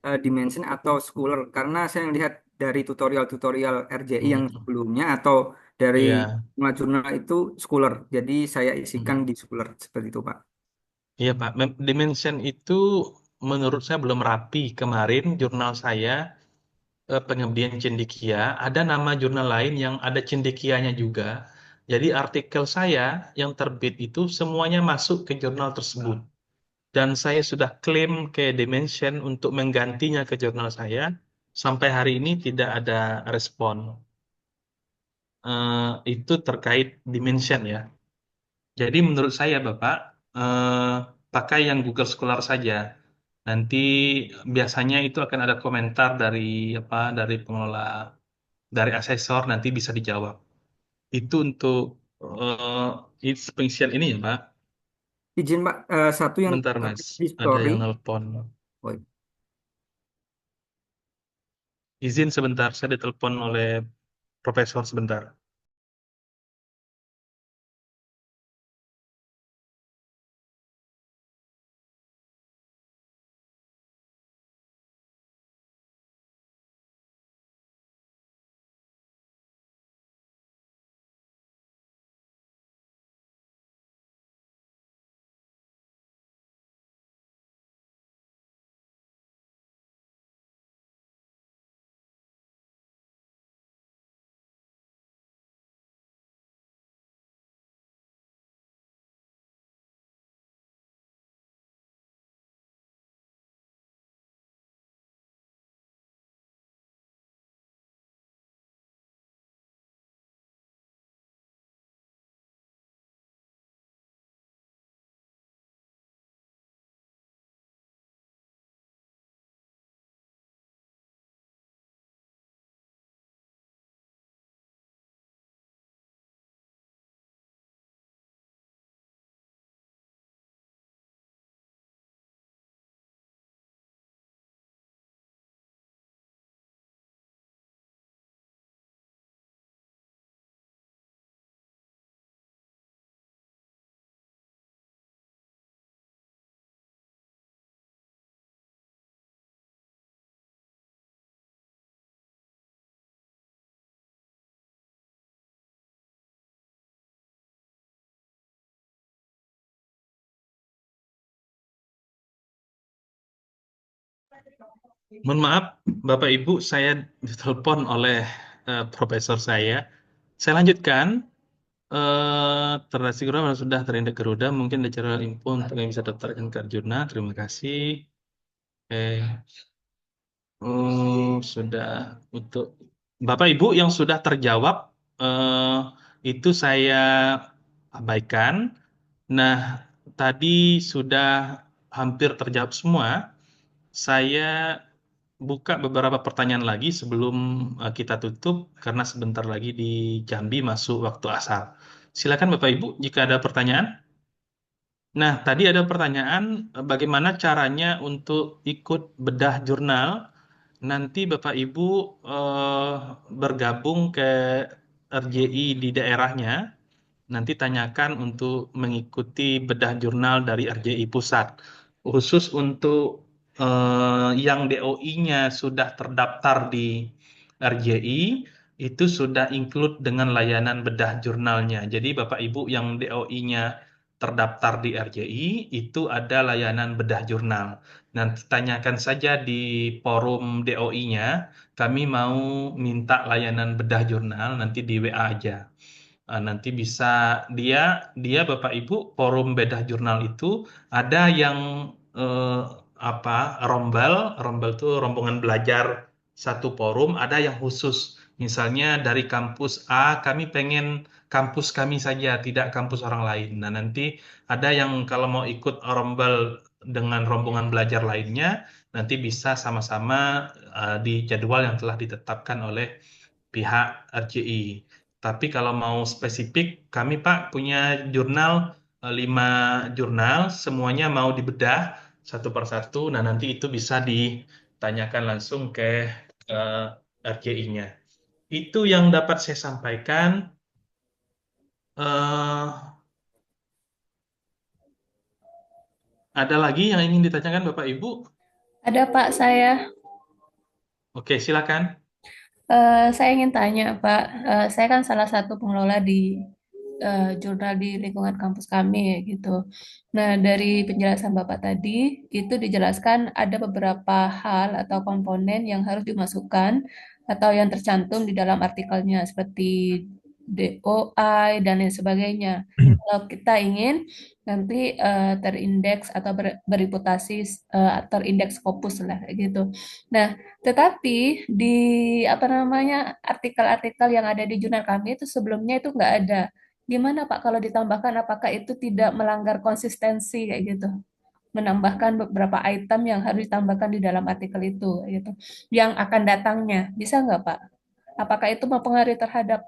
dimension atau scholar. Karena saya lihat dari tutorial-tutorial RJI yang Hmm, sebelumnya atau dari iya. jurnal itu scholar. Jadi saya isikan Hmm. di scholar seperti itu, Pak. Iya, Pak. Dimension itu menurut saya belum rapi. Kemarin jurnal saya, Pengabdian Cendekia, ada nama jurnal lain yang ada cendekianya juga. Jadi artikel saya yang terbit itu semuanya masuk ke jurnal tersebut. Dan saya sudah klaim ke Dimension untuk menggantinya ke jurnal saya. Sampai hari ini tidak ada respon. Itu terkait Dimension ya. Jadi menurut saya Bapak, pakai yang Google Scholar saja. Nanti biasanya itu akan ada komentar dari dari pengelola, dari asesor, nanti bisa dijawab. Itu untuk pengisian ini ya Pak. Izin, Pak. Satu yang Bentar Mas, terkait di ada story. yang nelpon. Oh, Izin sebentar, saya ditelepon oleh profesor sebentar. Mohon maaf, Bapak Ibu, saya ditelepon oleh profesor saya. Saya lanjutkan. Terasi Garuda sudah terindek Garuda, mungkin ada cara info untuk yang bisa daftarkan ke Arjuna. Terima kasih. Sudah untuk Bapak Ibu yang sudah terjawab, itu saya abaikan. Nah, tadi sudah hampir terjawab semua. Saya buka beberapa pertanyaan lagi sebelum kita tutup, karena sebentar lagi di Jambi masuk waktu asar. Silakan Bapak Ibu, jika ada pertanyaan. Nah, tadi ada pertanyaan, bagaimana caranya untuk ikut bedah jurnal. Nanti Bapak Ibu eh, bergabung ke RJI di daerahnya. Nanti tanyakan untuk mengikuti bedah jurnal dari RJI Pusat. Khusus untuk yang DOI-nya sudah terdaftar di RJI, itu sudah include dengan layanan bedah jurnalnya. Jadi Bapak Ibu yang DOI-nya terdaftar di RJI, itu ada layanan bedah jurnal. Nanti tanyakan saja di forum DOI-nya, kami mau minta layanan bedah jurnal, nanti di WA aja. Nanti bisa dia Bapak Ibu forum bedah jurnal itu ada yang eh, apa rombel itu rombongan belajar satu forum, ada yang khusus. Misalnya dari kampus A kami pengen kampus kami saja, tidak kampus orang lain. Nah, nanti ada yang kalau mau ikut rombel dengan rombongan belajar lainnya, nanti bisa sama-sama di jadwal yang telah ditetapkan oleh pihak RCI. Tapi kalau mau spesifik, kami Pak punya jurnal, 5 jurnal, semuanya mau dibedah satu persatu. Nah, nanti itu bisa ditanyakan langsung ke RCI-nya. Itu yang dapat saya sampaikan. Eh, ada lagi yang ingin ditanyakan Bapak Ibu? Ada Pak, saya. Oke, silakan. Saya ingin tanya Pak, saya kan salah satu pengelola di jurnal di lingkungan kampus kami ya gitu. Nah, dari penjelasan Bapak tadi, itu dijelaskan ada beberapa hal atau komponen yang harus dimasukkan atau yang tercantum di dalam artikelnya seperti DOI dan lain sebagainya. Kalau kita ingin nanti terindeks atau bereputasi terindeks Scopus lah kayak gitu. Nah, tetapi di apa namanya artikel-artikel yang ada di jurnal kami itu sebelumnya itu nggak ada. Gimana Pak kalau ditambahkan? Apakah itu tidak melanggar konsistensi kayak gitu? Menambahkan beberapa item yang harus ditambahkan di dalam artikel itu kayak gitu. Yang akan datangnya bisa nggak Pak? Apakah itu mempengaruhi terhadap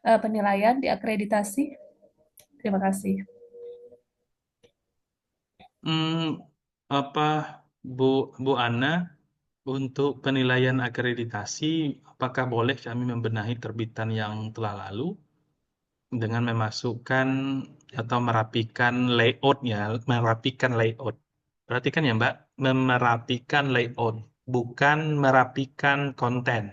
penilaian di akreditasi? Terima kasih. Apa Bu Ana, untuk penilaian akreditasi, apakah boleh kami membenahi terbitan yang telah lalu dengan memasukkan atau merapikan layoutnya, merapikan layout. Perhatikan ya Mbak, merapikan layout, bukan merapikan konten.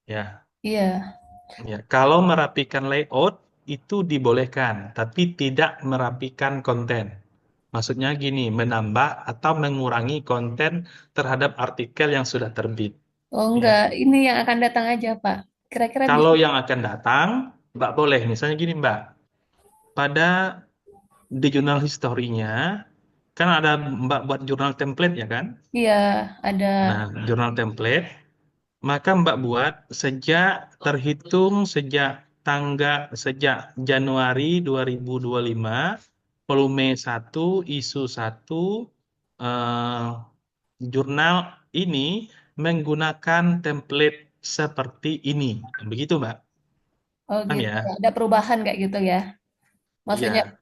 Ya, Iya. ya. Kalau merapikan layout itu dibolehkan, tapi tidak merapikan konten. Maksudnya gini, menambah atau mengurangi konten terhadap artikel yang sudah terbit. Oh Ya. enggak, ini yang akan datang aja Pak. Kira-kira Kalau bisa. yang akan datang, Mbak boleh. Misalnya gini Mbak, pada di jurnal historinya, kan ada Mbak buat jurnal template ya kan? Iya, ada. Nah, jurnal template, maka Mbak buat terhitung sejak Januari 2025, volume 1, isu 1, eh, jurnal ini menggunakan template seperti ini. Begitu, Mbak. Oh Paham gitu. ya? Ada perubahan kayak gitu ya. Maksudnya Iya.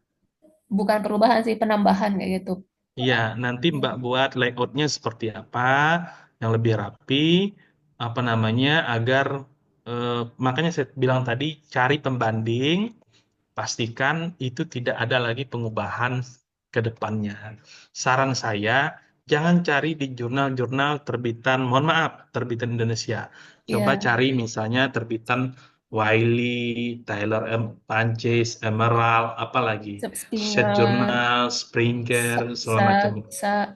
bukan perubahan sih, penambahan kayak gitu. Iya, nanti Mbak buat layoutnya seperti apa, yang lebih rapi, apa namanya, agar makanya saya bilang tadi cari pembanding, pastikan itu tidak ada lagi pengubahan ke depannya. Saran saya, jangan cari di jurnal-jurnal terbitan, mohon maaf, terbitan Indonesia. Coba Iya. cari misalnya terbitan Wiley, Tyler M. Panches, Emerald, apa lagi? Set Springer, Journal, Springer, segala macam.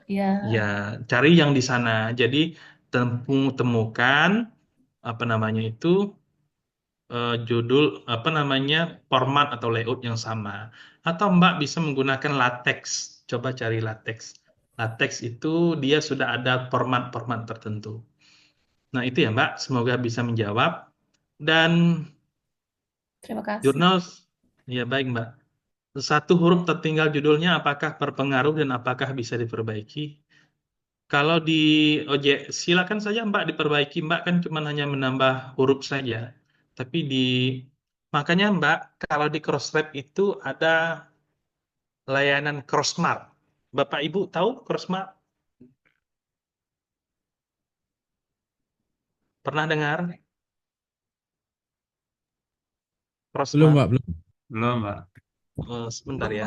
ya. Ya, cari yang di sana. Jadi temukan apa namanya itu judul apa namanya format atau layout yang sama. Atau Mbak bisa menggunakan latex. Coba cari latex. Latex itu dia sudah ada format-format tertentu. Nah, itu ya Mbak, semoga bisa menjawab. Dan Terima kasih. jurnal, ya baik Mbak. Satu huruf tertinggal judulnya apakah berpengaruh dan apakah bisa diperbaiki? Kalau di OJ, silakan saja Mbak diperbaiki. Mbak kan cuma hanya menambah huruf saja. Tapi makanya Mbak, kalau di Crossref itu ada layanan Crossmark. Bapak Ibu tahu Crossmark? Pernah dengar? Belum, Crossmark? Pak, belum. Belum, Pak. Sebentar ya.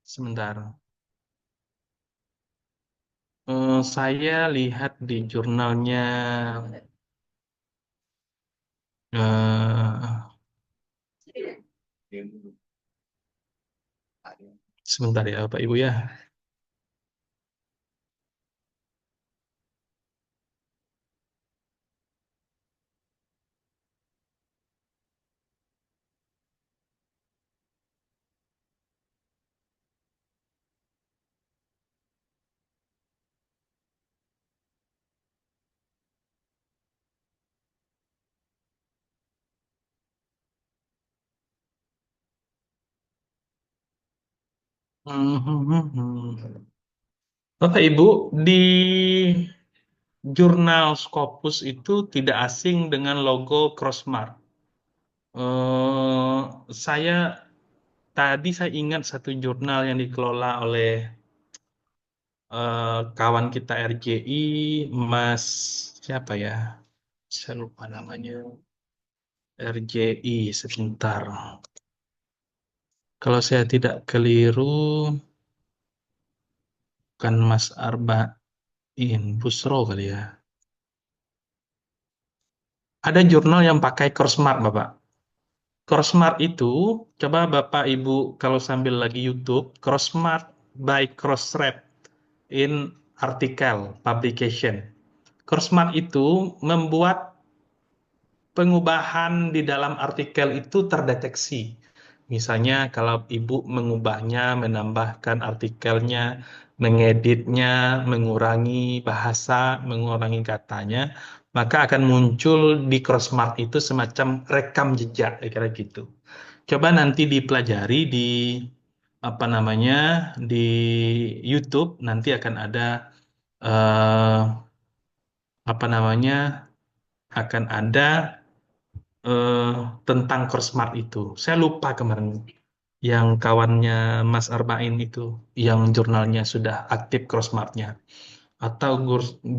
Sebentar. Saya lihat di jurnalnya. eh, Sebentar ya, Bapak Ibu ya. Bapak Ibu, di jurnal Scopus itu tidak asing dengan logo Crossmark. Saya tadi saya ingat satu jurnal yang dikelola oleh kawan kita RJI, Mas siapa ya? Saya lupa namanya. RJI sebentar. Kalau saya tidak keliru, bukan Mas Arba'in, Busro kali ya. Ada jurnal yang pakai Crossmark, Bapak. Crossmark itu, coba Bapak Ibu kalau sambil lagi YouTube, Crossmark by Crossref in article publication. Crossmark itu membuat pengubahan di dalam artikel itu terdeteksi. Misalnya kalau Ibu mengubahnya, menambahkan artikelnya, mengeditnya, mengurangi bahasa, mengurangi katanya, maka akan muncul di Crossmark itu semacam rekam jejak, kira-kira gitu. Coba nanti dipelajari di apa namanya di YouTube, nanti akan ada eh, apa namanya akan ada eh, tentang Crossmark itu. Saya lupa kemarin yang kawannya Mas Arba'in itu, yang jurnalnya sudah aktif Crossmarknya, atau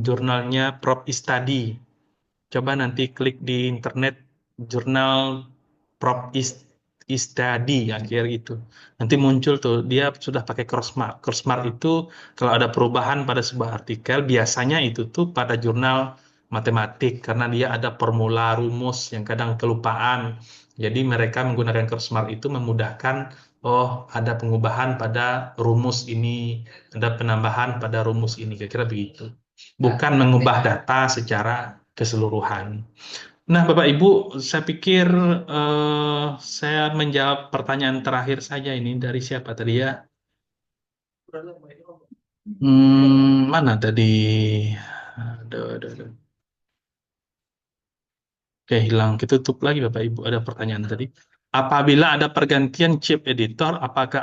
jurnalnya Prof. Istadi. Coba nanti klik di internet jurnal Prof. Istadi, ya kira gitu. Nanti muncul tuh, dia sudah pakai Crossmark. Crossmark itu kalau ada perubahan pada sebuah artikel, biasanya itu tuh pada jurnal matematik, karena dia ada formula rumus yang kadang kelupaan. Jadi mereka menggunakan Crossmark itu memudahkan, oh ada pengubahan pada rumus ini, ada penambahan pada rumus ini, kira-kira begitu. Bukan mengubah data secara keseluruhan. Nah, Bapak Ibu, saya pikir saya menjawab pertanyaan terakhir saja ini dari siapa tadi ya? Mana tadi? Aduh, aduh, aduh. Oke, hilang. Kita tutup lagi, Bapak Ibu. Ada pertanyaan tadi. Apabila ada pergantian chip editor, apakah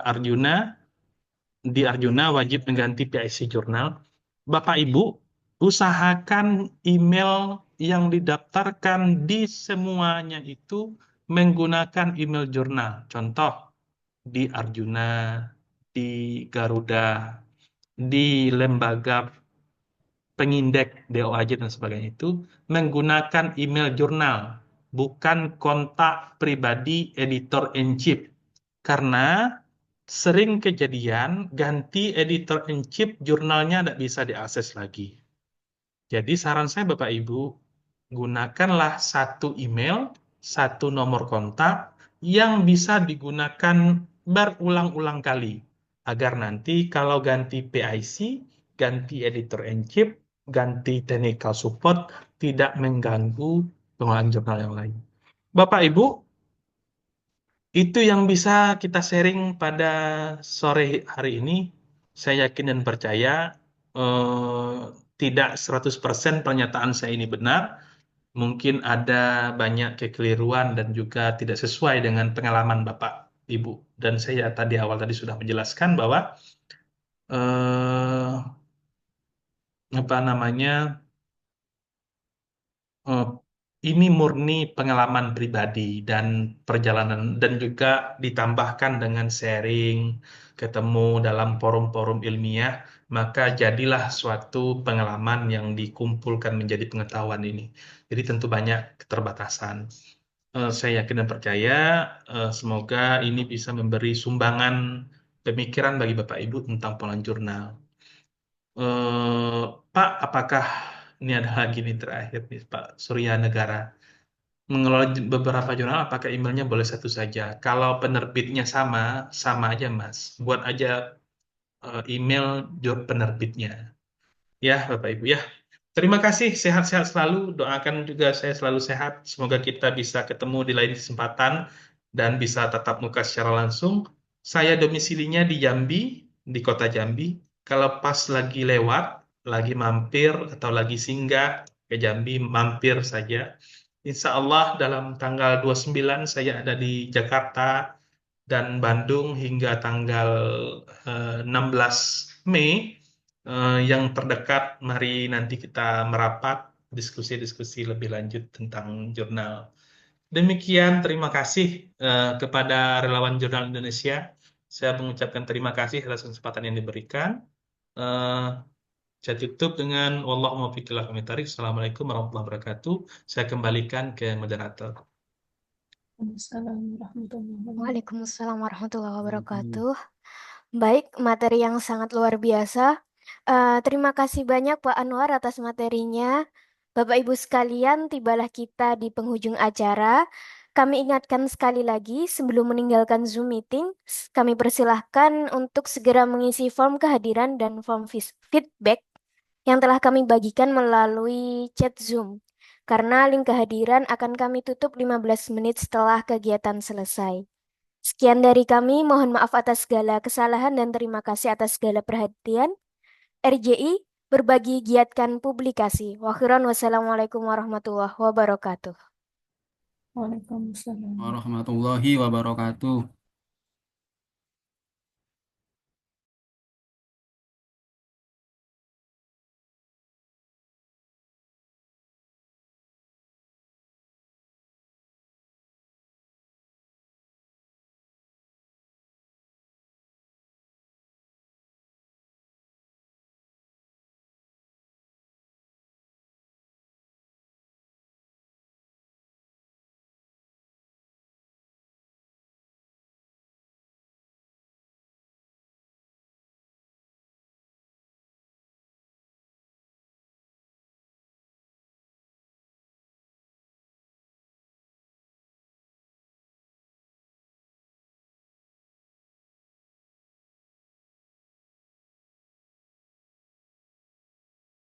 di Arjuna wajib mengganti PIC jurnal? Bapak Ibu, usahakan email yang didaftarkan di semuanya itu menggunakan email jurnal. Contoh, di Arjuna, di Garuda, di lembaga pengindeks DOAJ dan sebagainya itu menggunakan email jurnal, bukan kontak pribadi editor-in-chief. Karena sering kejadian ganti editor-in-chief, jurnalnya tidak bisa diakses lagi. Jadi saran saya Bapak Ibu, gunakanlah satu email, satu nomor kontak yang bisa digunakan berulang-ulang kali. Agar nanti kalau ganti PIC, ganti editor in chief, ganti technical support, tidak mengganggu pengelolaan jurnal yang lain. Bapak Ibu, itu yang bisa kita sharing pada sore hari ini. Saya yakin dan percaya tidak 100% pernyataan saya ini benar. Mungkin ada banyak kekeliruan dan juga tidak sesuai dengan pengalaman Bapak Ibu. Dan saya tadi awal tadi sudah menjelaskan bahwa eh, apa namanya eh, ini murni pengalaman pribadi dan perjalanan dan juga ditambahkan dengan sharing, ketemu dalam forum-forum ilmiah, maka jadilah suatu pengalaman yang dikumpulkan menjadi pengetahuan ini. Jadi tentu banyak keterbatasan. Saya yakin dan percaya semoga ini bisa memberi sumbangan pemikiran bagi Bapak Ibu tentang pengelolaan jurnal. Pak, apakah ini ada lagi nih terakhir nih Pak Surya Negara. Mengelola beberapa jurnal, apakah emailnya boleh satu saja? Kalau penerbitnya sama, sama aja Mas. Buat aja email penerbitnya. Ya, Bapak Ibu ya. Terima kasih, sehat-sehat selalu. Doakan juga saya selalu sehat. Semoga kita bisa ketemu di lain kesempatan dan bisa tatap muka secara langsung. Saya domisilinya di Jambi, di kota Jambi. Kalau pas lagi lewat, lagi mampir atau lagi singgah ke Jambi, mampir saja. Insya Allah dalam tanggal 29 saya ada di Jakarta dan Bandung hingga tanggal 16 Mei. Yang terdekat, mari nanti kita merapat diskusi-diskusi lebih lanjut tentang jurnal. Demikian, terima kasih kepada relawan Jurnal Indonesia. Saya mengucapkan terima kasih atas kesempatan yang diberikan. Eh, saya tutup dengan Wallahu muwaffiq ila aqwamit thoriq. Assalamualaikum warahmatullahi wabarakatuh. Saya kembalikan ke moderator. Assalamualaikum warahmatullahi wabarakatuh. Waalaikumsalam warahmatullahi wabarakatuh. Baik, materi yang sangat luar biasa. Terima kasih banyak Pak Anwar atas materinya. Bapak Ibu sekalian, tibalah kita di penghujung acara. Kami ingatkan sekali lagi sebelum meninggalkan Zoom meeting, kami persilahkan untuk segera mengisi form kehadiran dan form feedback yang telah kami bagikan melalui chat Zoom. Karena link kehadiran akan kami tutup 15 menit setelah kegiatan selesai. Sekian dari kami, mohon maaf atas segala kesalahan dan terima kasih atas segala perhatian. RJI, berbagi giatkan publikasi. Wakhiran wassalamualaikum warahmatullahi wabarakatuh. Waalaikumsalam. Warahmatullahi wabarakatuh.